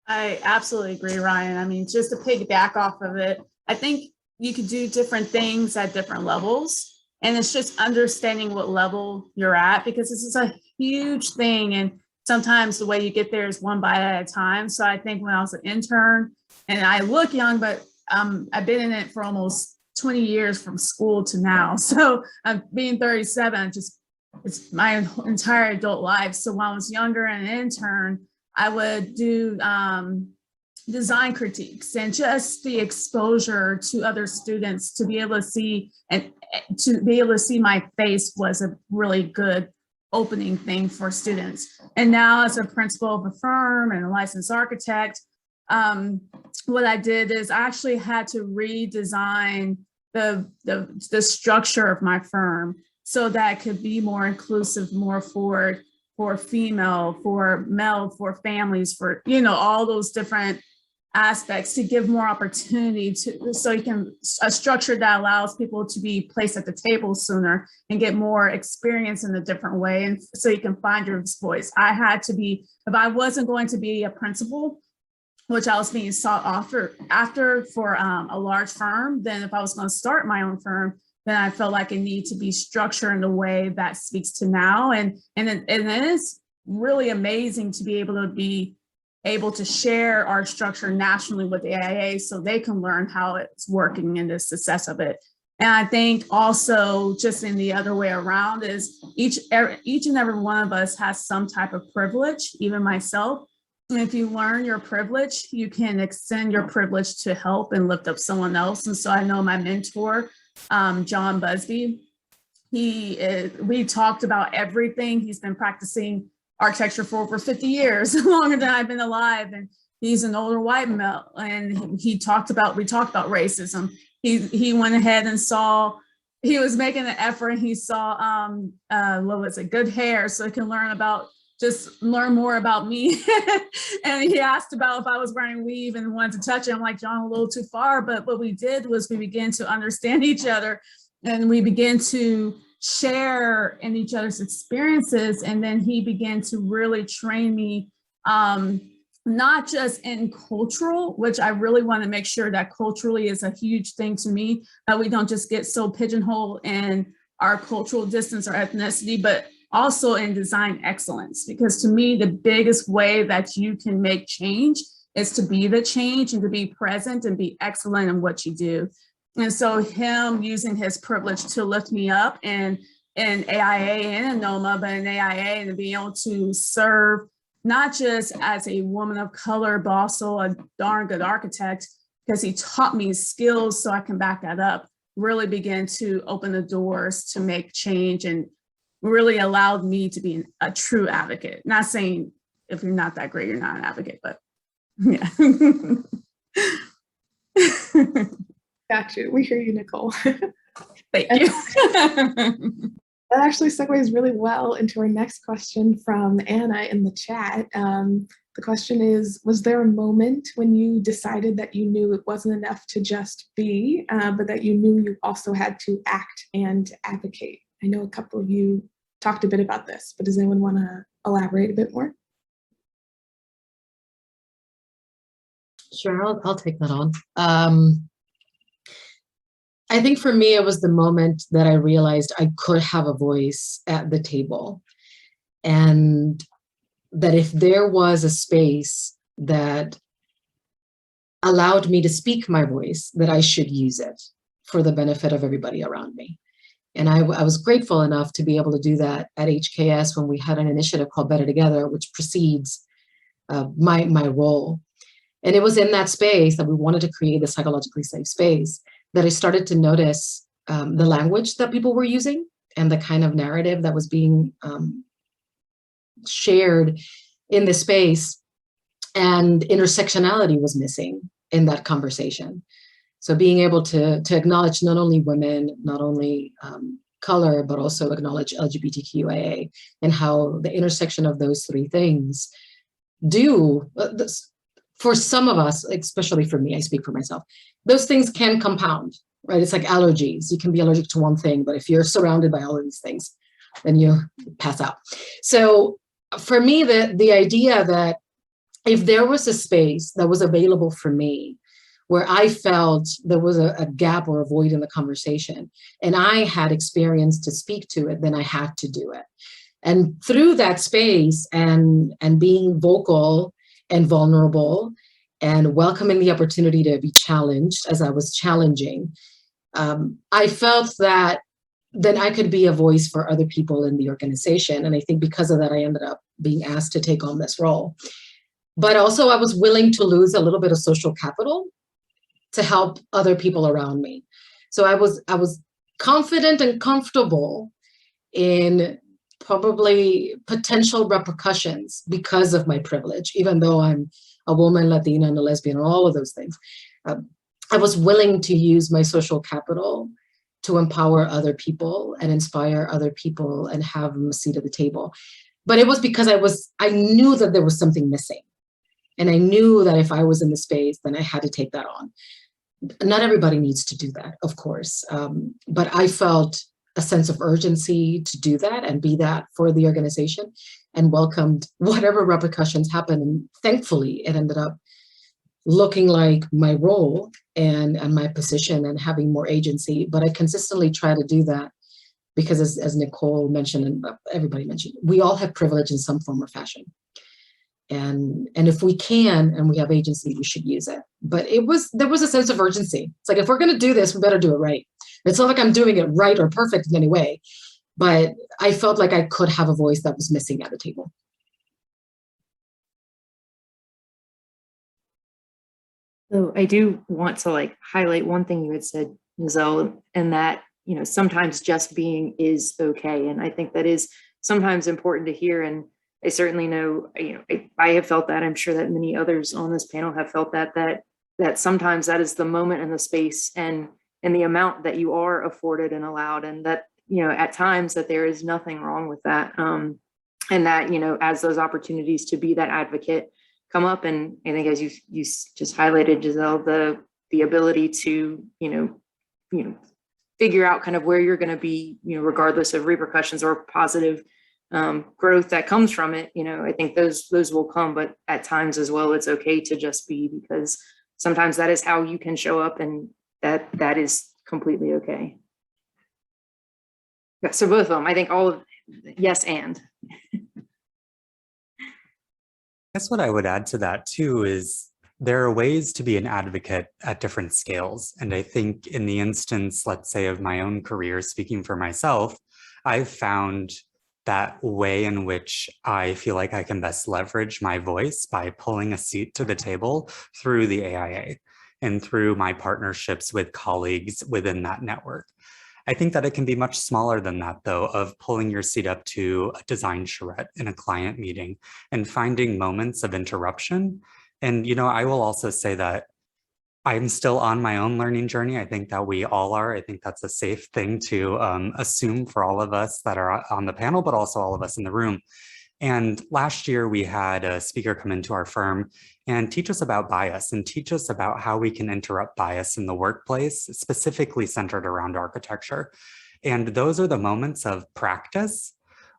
I absolutely agree, Ryan. I mean, just to piggyback off of it, I think you could do different things at different levels. And it's just understanding what level you're at, because this is a huge thing. And sometimes the way you get there is one bite at a time. So I think when I was an intern, and I look young, but I've been in it for almost 20 years from school to now. So I'm being 37, it's my entire adult life. So when I was younger and an intern, I would do design critiques, and just the exposure to other students to be able to see my face was a really good opening thing for students. And now as a principal of a firm and a licensed architect, what I did is I actually had to redesign the structure of my firm so that it could be more inclusive, more for female, for male, for families, for, all those different aspects, to give more opportunity so you can, a structure that allows people to be placed at the table sooner and get more experience in a different way. And so you can find your voice. I had to be, if I wasn't going to be a principal, which I was being sought after for a large firm, then if I was going to start my own firm, then I felt like it needed to be structured in a way that speaks to now. And it is really amazing to be able to share our structure nationally with the AIA so they can learn how it's working and the success of it. And I think also just in the other way around is each and every one of us has some type of privilege, even myself. And if you learn your privilege, you can extend your privilege to help and lift up someone else. And so I know my mentor, John Busby, we talked about everything. He's been practicing architecture for over 50 years, longer than I've been alive. And he's an older white male, and we talked about racism. He went ahead and he was making an effort, and he saw what was it, good hair, so he can learn more about me. And he asked about if I was wearing weave and wanted to touch it. I'm like, John, a little too far. But what we did was we began to understand each other, and we began to share in each other's experiences. And then he began to really train me, not just in cultural, which I really want to make sure that culturally is a huge thing to me, that we don't just get so pigeonholed in our cultural distance or ethnicity, but also in design excellence. Because to me, the biggest way that you can make change is to be the change and to be present and be excellent in what you do. And so him using his privilege to lift me up in AIA and in NOMA, but in AIA, and to be able to serve not just as a woman of color, but also a darn good architect, because he taught me skills so I can back that up, really began to open the doors to make change and really allowed me to be a true advocate. Not saying if you're not that great, you're not an advocate, but yeah. Got you. We hear you, Nicole. Thank you. That actually segues really well into our next question from Anna in the chat. The question is, was there a moment when you decided that you knew it wasn't enough to just be, but that you knew you also had to act and advocate? I know a couple of you talked a bit about this, but does anyone want to elaborate a bit more? Sure, I'll take that on. I think for me, it was the moment that I realized I could have a voice at the table, and that if there was a space that allowed me to speak my voice, that I should use it for the benefit of everybody around me. And I was grateful enough to be able to do that at HKS when we had an initiative called Better Together, which precedes my role. And it was in that space that we wanted to create a psychologically safe space that I started to notice the language that people were using and the kind of narrative that was being shared in the space, and intersectionality was missing in that conversation. So being able to acknowledge not only women, not only color, but also acknowledge LGBTQIA, and how the intersection of those three things do, for some of us, especially for me, I speak for myself, those things can compound, right? It's like allergies. You can be allergic to one thing, but if you're surrounded by all of these things, then you pass out. So for me, the idea that if there was a space that was available for me, where I felt there was a gap or a void in the conversation, and I had experience to speak to it, then I had to do it. And through that space and being vocal and vulnerable and welcoming the opportunity to be challenged as I was challenging, I felt that then I could be a voice for other people in the organization. And I think because of that, I ended up being asked to take on this role. But also I was willing to lose a little bit of social capital to help other people around me. So I was confident and comfortable in probably potential repercussions because of my privilege, even though I'm a woman, Latina, and a lesbian, and all of those things. I was willing to use my social capital to empower other people and inspire other people and have them a seat at the table. But it was because I knew that there was something missing. And I knew that if I was in the space, then I had to take that on. Not everybody needs to do that, of course. But I felt a sense of urgency to do that and be that for the organization, and welcomed whatever repercussions happened. And thankfully, it ended up looking like my role and my position and having more agency. But I consistently try to do that because as Nicole mentioned and everybody mentioned, we all have privilege in some form or fashion. And if we can and we have agency, we should use it. But there was a sense of urgency. It's like, if we're going to do this, we better do it right. It's not like I'm doing it right or perfect in any way, but I felt like I could have a voice that was missing at the table. So I do want to highlight one thing you had said, Giselle, and that, sometimes just being is okay. And I think that is sometimes important to hear. And I certainly know, I have felt that. I'm sure that many others on this panel have felt that sometimes that is the moment and the space and the amount that you are afforded and allowed, and that, at times that there is nothing wrong with that. And that, as those opportunities to be that advocate come up, and I think as you just highlighted, Giselle, the ability to, figure out kind of where you're going to be, regardless of repercussions or positive growth that comes from it, I think those will come, but at times as well, it's okay to just be, because sometimes that is how you can show up, and that is completely okay. Yeah, so both of them, I think all of yes and. I guess what I would add to that too is there are ways to be an advocate at different scales. And I think in the instance, let's say, of my own career, speaking for myself, I've found that way in which I feel like I can best leverage my voice by pulling a seat to the table through the AIA and through my partnerships with colleagues within that network. I think that it can be much smaller than that, though, of pulling your seat up to a design charrette in a client meeting and finding moments of interruption. And, I will also say that I'm still on my own learning journey. I think that we all are. I think that's a safe thing to assume for all of us that are on the panel, but also all of us in the room. And last year we had a speaker come into our firm and teach us about bias and teach us about how we can interrupt bias in the workplace, specifically centered around architecture. And those are the moments of practice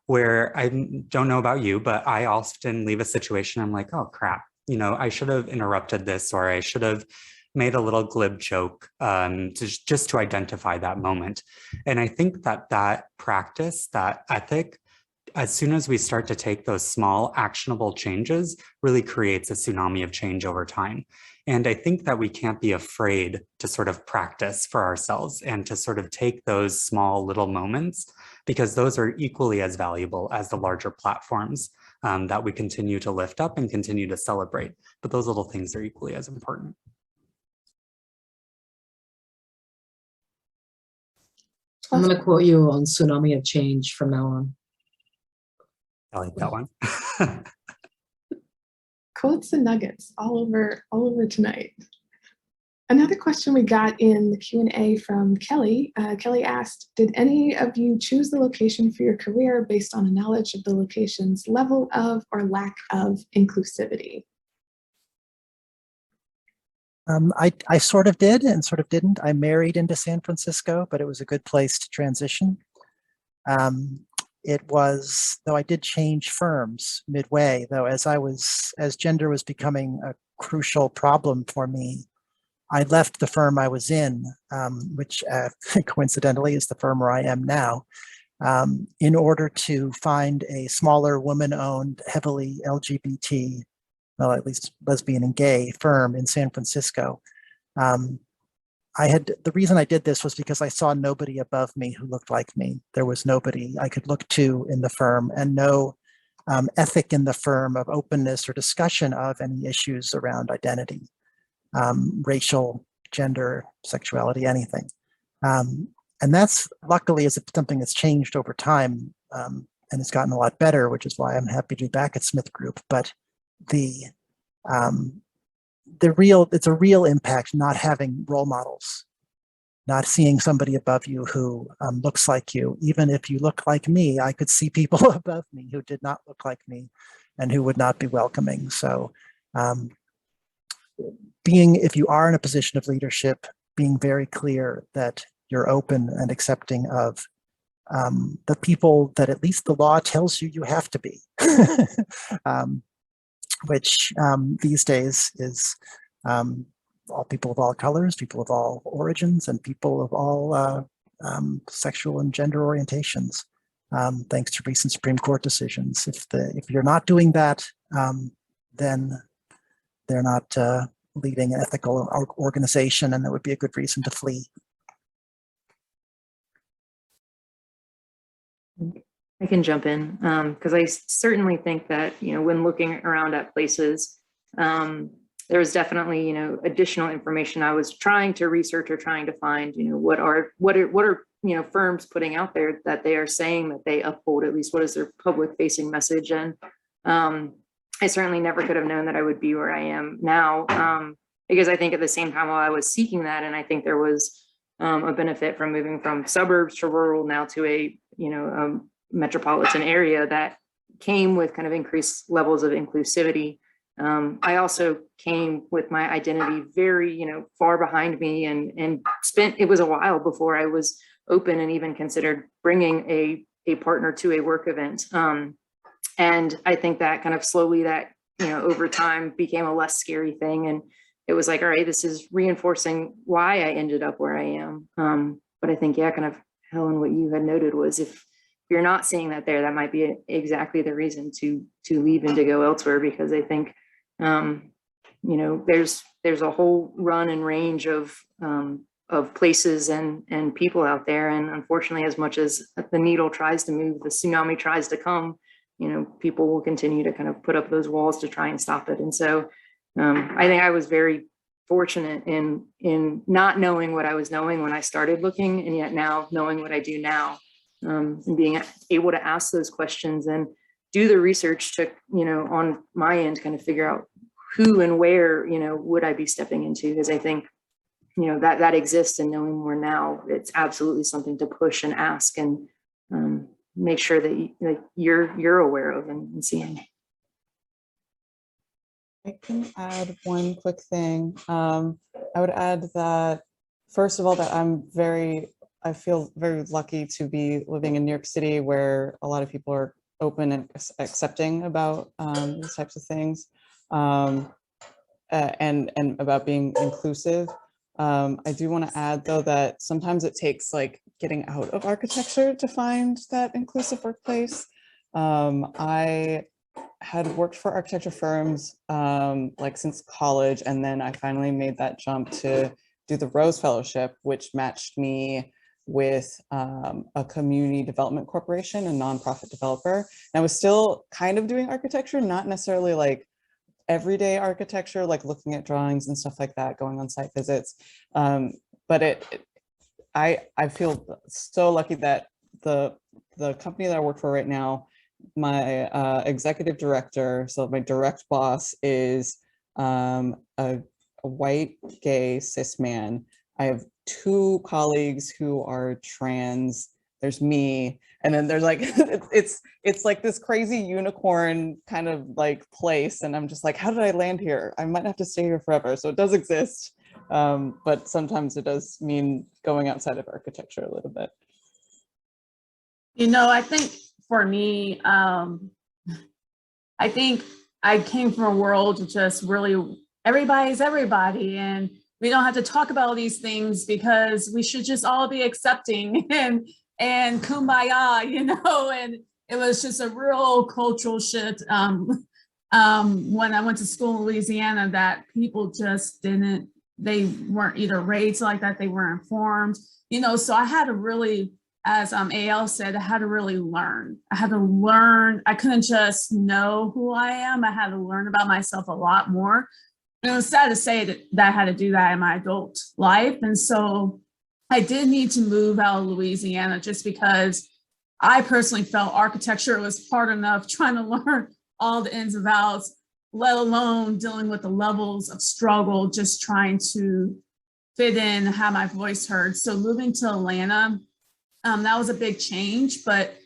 where I don't know about you, but I often leave a situation, I'm like, oh crap, I should have interrupted this, or I should have made a little glib joke just to identify that moment. And I think that practice, that ethic, as soon as we start to take those small actionable changes, really creates a tsunami of change over time. And I think that we can't be afraid to sort of practice for ourselves and to sort of take those small little moments, because those are equally as valuable as the larger platforms that we continue to lift up and continue to celebrate. But those little things are equally as important. I'm going to quote you on Tsunami of Change from now on. I like that one. Quotes and nuggets all over tonight. Another question we got in the Q&A from Kelly. Kelly asked, did any of you choose the location for your career based on a knowledge of the location's level of or lack of inclusivity? I sort of did and sort of didn't. I married into San Francisco, but it was a good place to transition. It was, though I did change firms midway, though as gender was becoming a crucial problem for me, I left the firm I was in, which coincidentally is the firm where I am now, in order to find a smaller woman-owned, heavily LGBT, well, at least lesbian and gay firm in San Francisco. The reason I did this was because I saw nobody above me who looked like me. There was nobody I could look to in the firm, and no ethic in the firm of openness or discussion of any issues around identity, racial, gender, sexuality, anything. And that's luckily is something that's changed over time, and it's gotten a lot better, which is why I'm happy to be back at Smith Group. But it's a real impact not having role models, not seeing somebody above you who looks like you. Even if you look like me, I could see people above me who did not look like me and who would not be welcoming. So if you are in a position of leadership, being very clear that you're open and accepting of the people that at least the law tells you have to be. Which these days is all people of all colors, people of all origins, and people of all sexual and gender orientations, thanks to recent Supreme Court decisions. If you're not doing that, then they're not leading an ethical organization, and that would be a good reason to flee. I can jump in because I certainly think that, when looking around at places, there was definitely, additional information I was trying to research or trying to find, what are firms putting out there that they are saying that they uphold, at least what is their public facing message. And I certainly never could have known that I would be where I am now, because I think at the same time while I was seeking that, and I think there was a benefit from moving from suburbs to rural now to a metropolitan area that came with kind of increased levels of inclusivity. I also came with my identity very, far behind me, and it was a while before I was open and even considered bringing a partner to a work event. And I think that kind of slowly that, over time became a less scary thing. And it was like, all right, this is reinforcing why I ended up where I am. But I think, yeah, kind of Helen, what you had noted was if you're not seeing that there, that might be exactly the reason to leave and to go elsewhere, because I think, there's a whole run and range of places and people out there. And unfortunately, as much as the needle tries to move, the tsunami tries to come, people will continue to kind of put up those walls to try and stop it. And so I think I was very fortunate in not knowing what I was knowing when I started looking, and yet now knowing what I do now, and being able to ask those questions and do the research to, on my end, kind of figure out who and where, would I be stepping into? Because I think, that exists, and knowing more now, it's absolutely something to push and ask and make sure that you're aware of and seeing. I can add one quick thing. I would add that, first of all, that I feel very lucky to be living in New York City, where a lot of people are open and accepting about these types of things, and about being inclusive. I do want to add, though, that sometimes it takes like getting out of architecture to find that inclusive workplace. I had worked for architecture firms like since college, and then I finally made that jump to do the Rose Fellowship, which matched me with a community development corporation, a nonprofit developer. And I was still kind of doing architecture, not necessarily like everyday architecture, like looking at drawings and stuff like that, going on site visits. But I feel so lucky that the company that I work for right now, my executive director, so my direct boss, is a white, gay, cis man. I have 2 colleagues who are trans. There's me, and then there's like it's like this crazy unicorn kind of like place, and I'm just like, how did I land here? I might have to stay here forever. So it does exist, but sometimes it does mean going outside of architecture a little bit. I think for me, I think I came from a world of just really everybody's everybody, and we don't have to talk about these things because we should just all be accepting and kumbaya, and it was just a real cultural shift when I went to school in Louisiana, that people just they weren't either raised like that, they weren't informed, so I had to really, as AL said, I had to really learn. I couldn't just know who I am. I had to learn about myself a lot more. And it was sad to say that I had to do that in my adult life. And so I did need to move out of Louisiana, just because I personally felt architecture was hard enough trying to learn all the ins and outs, let alone dealing with the levels of struggle, just trying to fit in, have my voice heard. So moving to Atlanta, that was a big change, but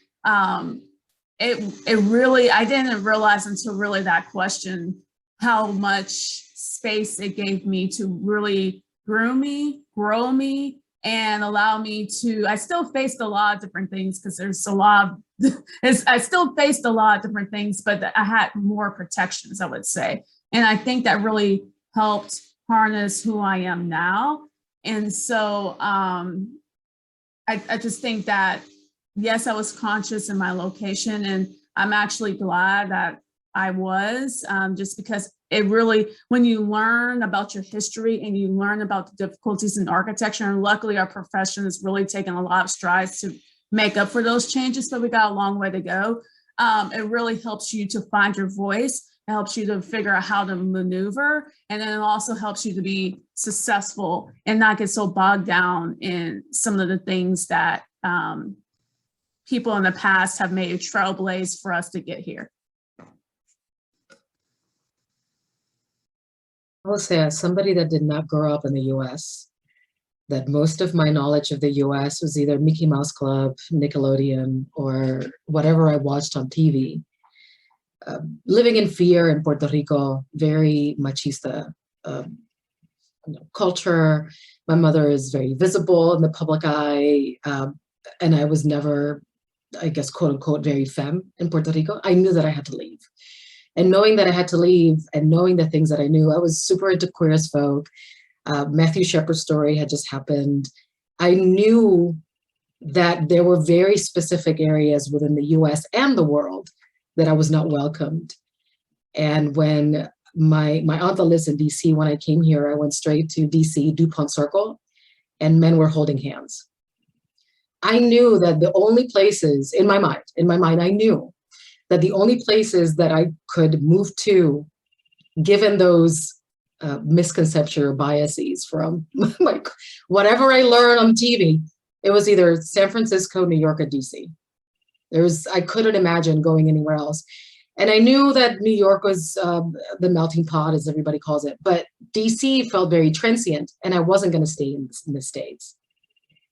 it really, I didn't realize until really that question how much space it gave me to really groom me, grow me, and allow me to, I still faced a lot of different things, because there's a lot of, I still faced a lot of different things, but I had more protections, I would say. And I think that really helped harness who I am now. And so I just think that, yes, I was conscious in my location, and I'm actually glad that I was, just because it really, when you learn about your history and you learn about the difficulties in architecture, and luckily our profession has really taken a lot of strides to make up for those changes, but we got a long way to go. It really helps you to find your voice. It helps you to figure out how to maneuver, and then it also helps you to be successful and not get so bogged down in some of the things that people in the past have made trailblazers for us to get here. I will say, as somebody that did not grow up in the US, that most of my knowledge of the US was either Mickey Mouse Club, Nickelodeon, or whatever I watched on TV. Living in fear in Puerto Rico, very machista culture. My mother is very visible in the public eye, and I was never, I guess, quote unquote, very femme in Puerto Rico. I knew that I had to leave. And knowing that I had to leave and knowing the things that I knew, I was super into Queer as Folk. Matthew Shepard's story had just happened. I knew that there were very specific areas within the US and the world that I was not welcomed. And when my aunt that lives in DC, when I came here, I went straight to DC, DuPont Circle, and men were holding hands. I knew that the only places, in my mind, I knew that the only places that I could move to, given those misconception or biases from like whatever I learned on TV, it was either San Francisco, New York, or DC. I couldn't imagine going anywhere else. And I knew that New York was the melting pot, as everybody calls it, but DC felt very transient, and I wasn't going to stay in the States.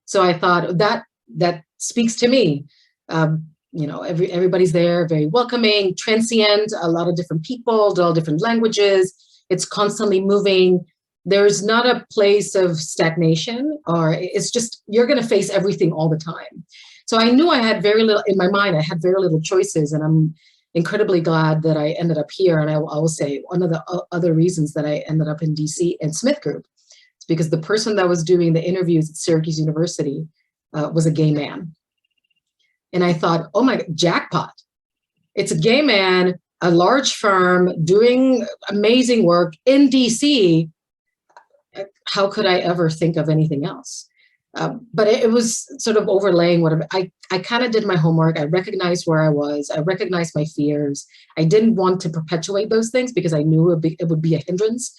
So I thought that speaks to me. Everybody's there, very welcoming, transient, a lot of different people, all different languages. It's constantly moving. There's not a place of stagnation, or it's just, you're going to face everything all the time. So I knew I had very little, in my mind, I had very little choices, and I'm incredibly glad that I ended up here. And I will say one of the other reasons that I ended up in DC and Smith Group is because the person that was doing the interviews at Syracuse University was a gay man. And I thought, oh my, jackpot. It's a gay man, a large firm doing amazing work in DC. How could I ever think of anything else? But it was sort of overlaying whatever. I kind of did my homework. I recognized where I was. I recognized my fears. I didn't want to perpetuate those things because I knew it would be a hindrance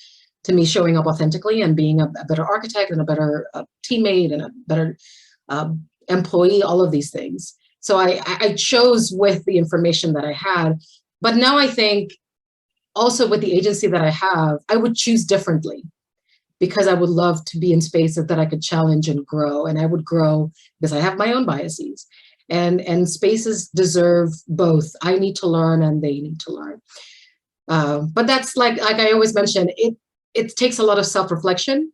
to me showing up authentically and being a better architect and a better teammate and a better employee, all of these things. So I chose with the information that I had. But now I think also with the agency that I have, I would choose differently, because I would love to be in spaces that I could challenge and grow. And I would grow because I have my own biases. And spaces deserve both. I need to learn and they need to learn. But that's like I always mention, it takes a lot of self-reflection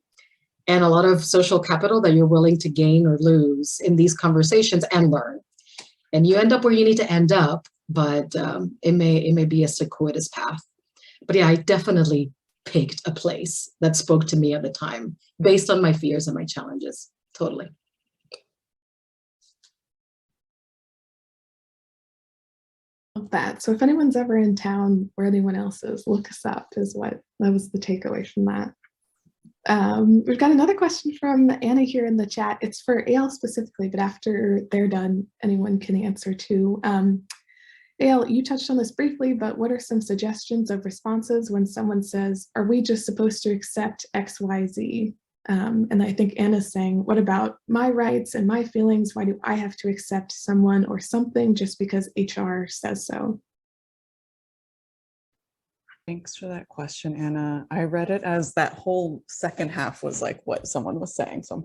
and a lot of social capital that you're willing to gain or lose in these conversations and learn. And you end up where you need to end up, but it may be a circuitous path. But yeah, I definitely picked a place that spoke to me at the time based on my fears and my challenges. Totally. Love that. So if anyone's ever in town where anyone else is, look us up is that was the takeaway from that. We've got another question from Anna here in the chat. It's for Ale specifically, but after they're done, anyone can answer too. Ale, you touched on this briefly, but what are some suggestions of responses when someone says, are we just supposed to accept X, Y, Z? And I think Anna's saying, what about my rights and my feelings? Why do I have to accept someone or something just because HR says so? Thanks for that question, Anna. I read it as that whole second half was like what someone was saying. So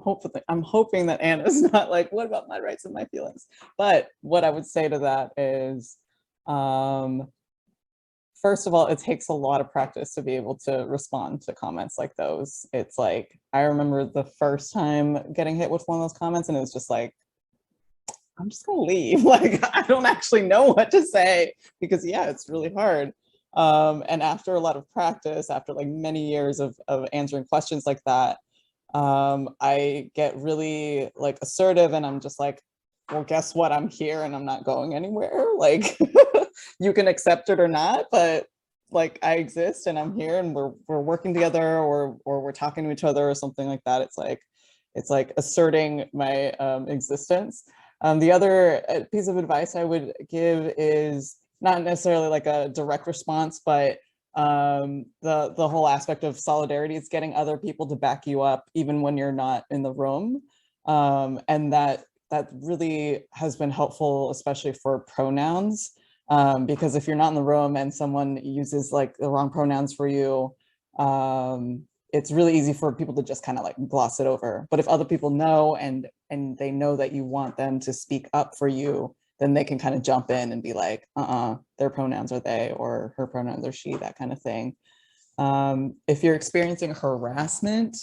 I'm hoping that Anna's not like, what about my rights and my feelings? But what I would say to that is, first of all, it takes a lot of practice to be able to respond to comments like those. It's like, I remember the first time getting hit with one of those comments and it was just like, I'm just gonna leave. Like, I don't actually know what to say because yeah, it's really hard. And after a lot of practice, after like many years of answering questions like that, I get really like assertive and I'm just like, well, guess what? I'm here and I'm not going anywhere. Like, you can accept it or not, but like I exist and I'm here and we're working together or we're talking to each other or something like that. It's like asserting my existence. The other piece of advice I would give is not necessarily like a direct response, but the whole aspect of solidarity is getting other people to back you up even when you're not in the room. And that really has been helpful, especially for pronouns, because if you're not in the room and someone uses like the wrong pronouns for you, it's really easy for people to just kind of like gloss it over. But if other people know and they know that you want them to speak up for you, then they can kind of jump in and be like, their pronouns are they, or her pronouns are she, that kind of thing. If you're experiencing harassment,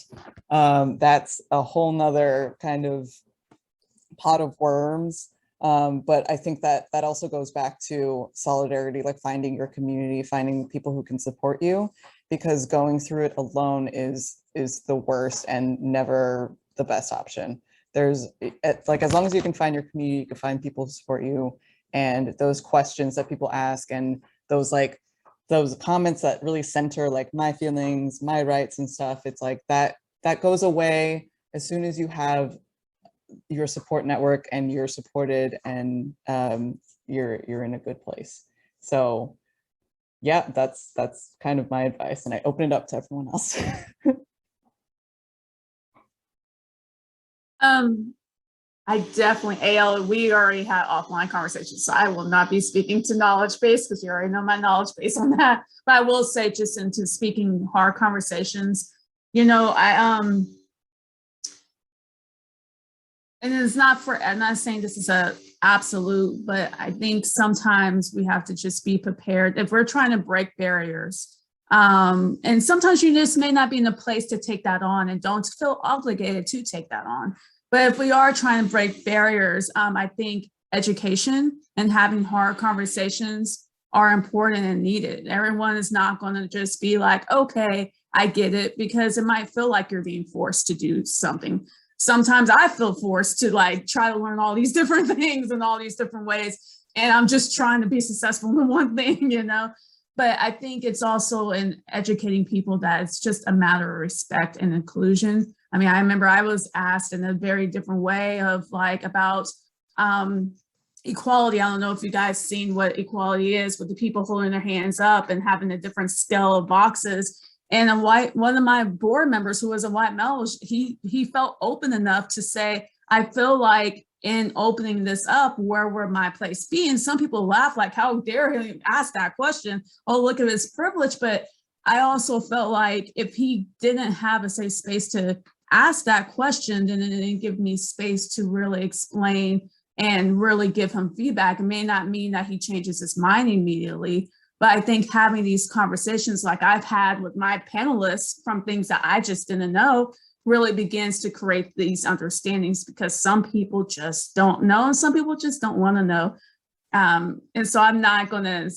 that's a whole nother kind of pot of worms. But I think that also goes back to solidarity, like finding your community, finding people who can support you, because going through it alone is the worst and never the best option. There's like, as long as you can find your community, you can find people to support you, and those questions that people ask and those comments that really center like my feelings, my rights and stuff, it's like that goes away as soon as you have your support network and you're supported and you're in a good place. So yeah, that's kind of my advice, and I open it up to everyone else. I definitely, AL, we already had offline conversations, so I will not be speaking to knowledge base because you already know my knowledge base on that. But I will say, just into speaking hard conversations, you know, and it's not for, I'm not saying this is a absolute, but I think sometimes we have to just be prepared if we're trying to break barriers. And sometimes you just may not be in a place to take that on, and don't feel obligated to take that on. But if we are trying to break barriers, I think education and having hard conversations are important and needed. Everyone is not going to just be like, okay, I get it, because it might feel like you're being forced to do something. Sometimes I feel forced to like try to learn all these different things in all these different ways, and I'm just trying to be successful in one thing, you know. But I think it's also in educating people that it's just a matter of respect and inclusion. I mean, I remember I was asked in a very different way of like about equality. I don't know if you guys seen what equality is, with the people holding their hands up and having a different scale of boxes. And one of my board members, who was a white male, he felt open enough to say, I feel like in opening this up, where would my place be? And some people laugh like, how dare he ask that question? Oh, look at his privilege. But I also felt like if he didn't have a safe space to ask that question, then it didn't give me space to really explain and really give him feedback. It may not mean that he changes his mind immediately, but I think having these conversations like I've had with my panelists from things that I just didn't know really begins to create these understandings, because some people just don't know and some people just don't want to know. And so I'm not going to,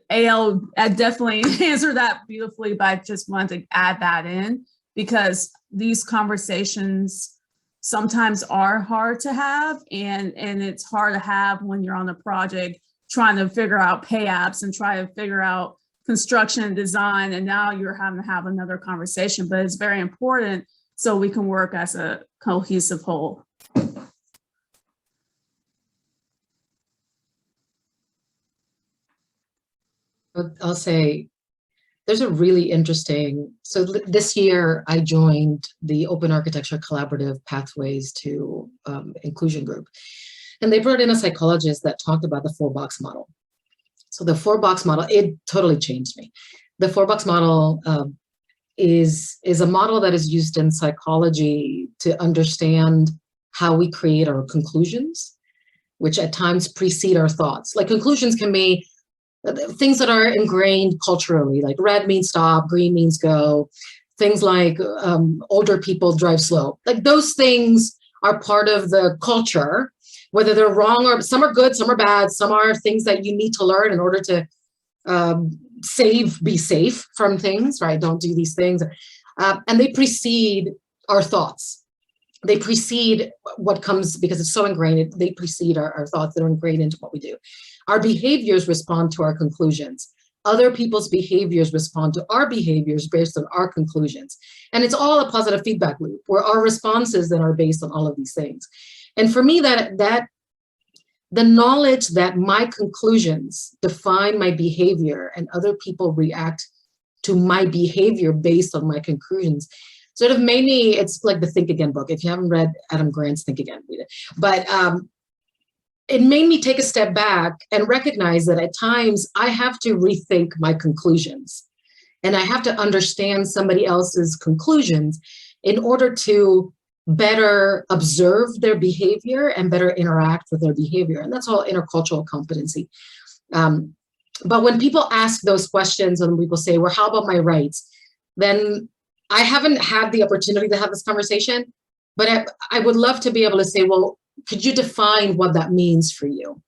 AL, I definitely answered that beautifully, but I just wanted to add that in, because these conversations sometimes are hard to have, and it's hard to have when you're on a project trying to figure out pay apps and try to figure out construction and design, and now you're having to have another conversation. But it's very important so we can work as a cohesive whole. I'll say there's a really interesting, so this year I joined the Open Architecture Collaborative Pathways to Inclusion group. And they brought in a psychologist that talked about the 4-box model. So the 4-box model, it totally changed me. The 4-box model is a model that is used in psychology to understand how we create our conclusions, which at times precede our thoughts. Like conclusions can be things that are ingrained culturally, like red means stop, green means go. Things like older people drive slow. Like those things are part of the culture, whether they're wrong or some are good, some are bad, some are things that you need to learn in order to be safe from things, right? Don't do these things. And they precede our thoughts. They precede what comes, because it's so ingrained, they precede our thoughts that are ingrained into what we do. Our behaviors respond to our conclusions. Other people's behaviors respond to our behaviors based on our conclusions. And it's all a positive feedback loop where our responses then are based on all of these things. And for me, that the knowledge that my conclusions define my behavior and other people react to my behavior based on my conclusions sort of made me, it's like the Think Again book. If you haven't read Adam Grant's Think Again, read it. But it made me take a step back and recognize that at times I have to rethink my conclusions and I have to understand somebody else's conclusions in order to better observe their behavior and better interact with their behavior. And that's all intercultural competency. But when people ask those questions and people say, well, how about my rights? Then I haven't had the opportunity to have this conversation, but I would love to be able to say, well, could you define what that means for you?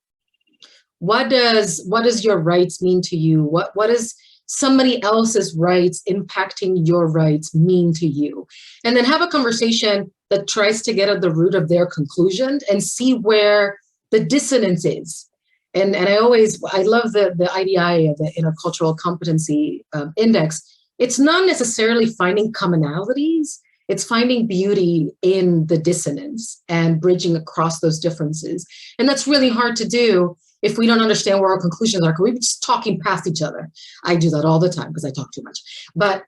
What does your rights mean to you? What is somebody else's rights impacting your rights mean to you? And then have a conversation that tries to get at the root of their conclusion and see where the dissonance is. And I love the IDI, the Intercultural Competency Index. It's not necessarily finding commonalities, it's finding beauty in the dissonance and bridging across those differences. And that's really hard to do if we don't understand where our conclusions are. We're just talking past each other. I do that all the time because I talk too much. But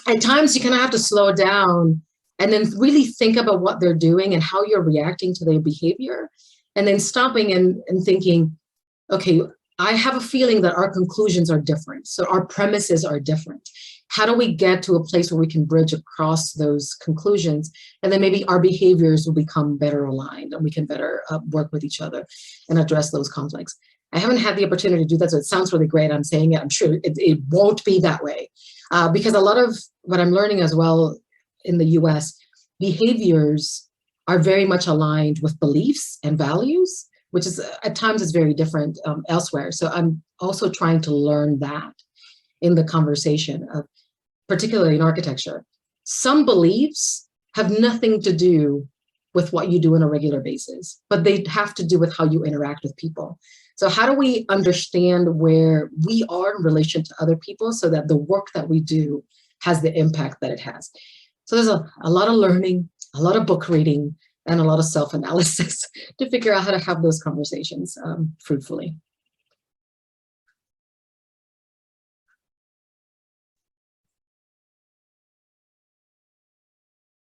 at times you kind of have to slow down and then really think about what they're doing and how you're reacting to their behavior. And then stopping and thinking, okay, I have a feeling that our conclusions are different. So our premises are different. How do we get to a place where we can bridge across those conclusions? And then maybe our behaviors will become better aligned and we can better work with each other and address those conflicts. I haven't had the opportunity to do that, so it sounds really great. I'm saying it, I'm sure it won't be that way. Because a lot of what I'm learning as well in the US, behaviors are very much aligned with beliefs and values, which is at times is very different elsewhere. So I'm also trying to learn that in the conversation of, particularly in architecture. Some beliefs have nothing to do with what you do on a regular basis, but they have to do with how you interact with people. So how do we understand where we are in relation to other people so that the work that we do has the impact that it has? So there's a lot of learning, a lot of book reading, and a lot of self-analysis to figure out how to have those conversations fruitfully.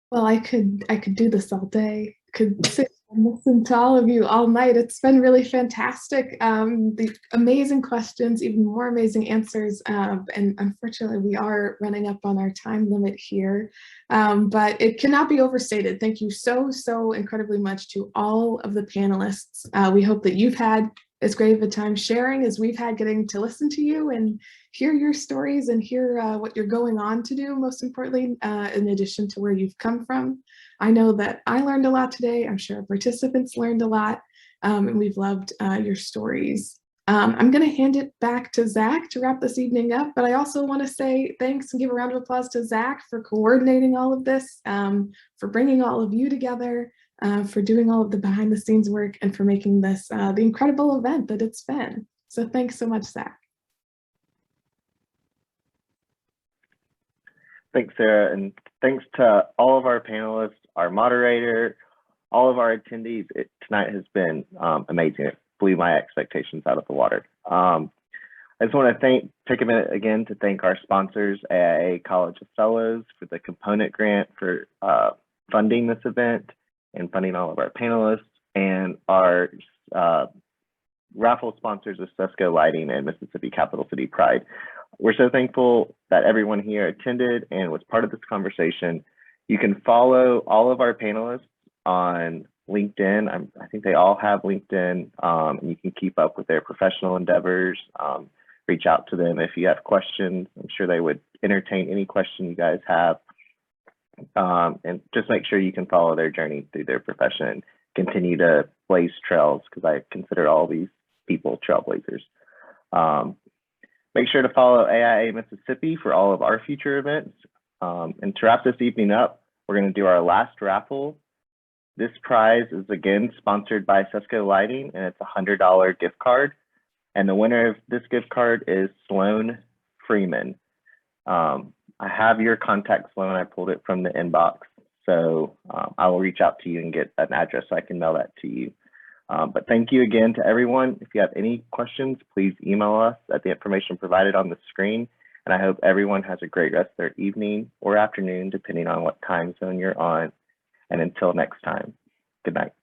Well, I could do this all day. Could sit and listen to all of you all night. It's been really fantastic. The amazing questions, even more amazing answers. And unfortunately, we are running up on our time limit here, but it cannot be overstated. Thank you so incredibly much to all of the panelists. We hope that you've had as great of a time sharing as we've had getting to listen to you and hear your stories and hear what you're going on to do, most importantly, in addition to where you've come from. I know that I learned a lot today. I'm sure participants learned a lot, and we've loved your stories. I'm going to hand it back to Zach to wrap this evening up, but I also want to say thanks and give a round of applause to Zach for coordinating all of this, for bringing all of you together, for doing all of the behind the scenes work, and for making this the incredible event that it's been. So thanks so much, Zach. Thanks, Sarah, and thanks to all of our panelists, our moderator, all of our attendees. Tonight has been amazing. It blew my expectations out of the water. I just want to take a minute again to thank our sponsors, AIA College of Fellows, for the component grant for funding this event and funding all of our panelists, and our raffle sponsors of Sesco Lighting and Mississippi Capital City Pride. We're so thankful that everyone here attended and was part of this conversation. You can follow all of our panelists on LinkedIn. I think they all have LinkedIn, and you can keep up with their professional endeavors. Reach out to them if you have questions. I'm sure they would entertain any question you guys have. And just make sure you can follow their journey through their profession, continue to blaze trails, because I consider all these people trailblazers. Make sure to follow AIA Mississippi for all of our future events. And to wrap this evening up, we're going to do our last raffle. This prize is again sponsored by Sesco Lighting, and it's a $100 gift card. And the winner of this gift card is Sloan Freeman. I have your contact, Sloan. I pulled it from the inbox. So I will reach out to you and get an address so I can mail that to you. But thank you again to everyone. If you have any questions, please email us at the information provided on the screen. And I hope everyone has a great rest of their evening or afternoon, depending on what time zone you're on. And until next time, good night.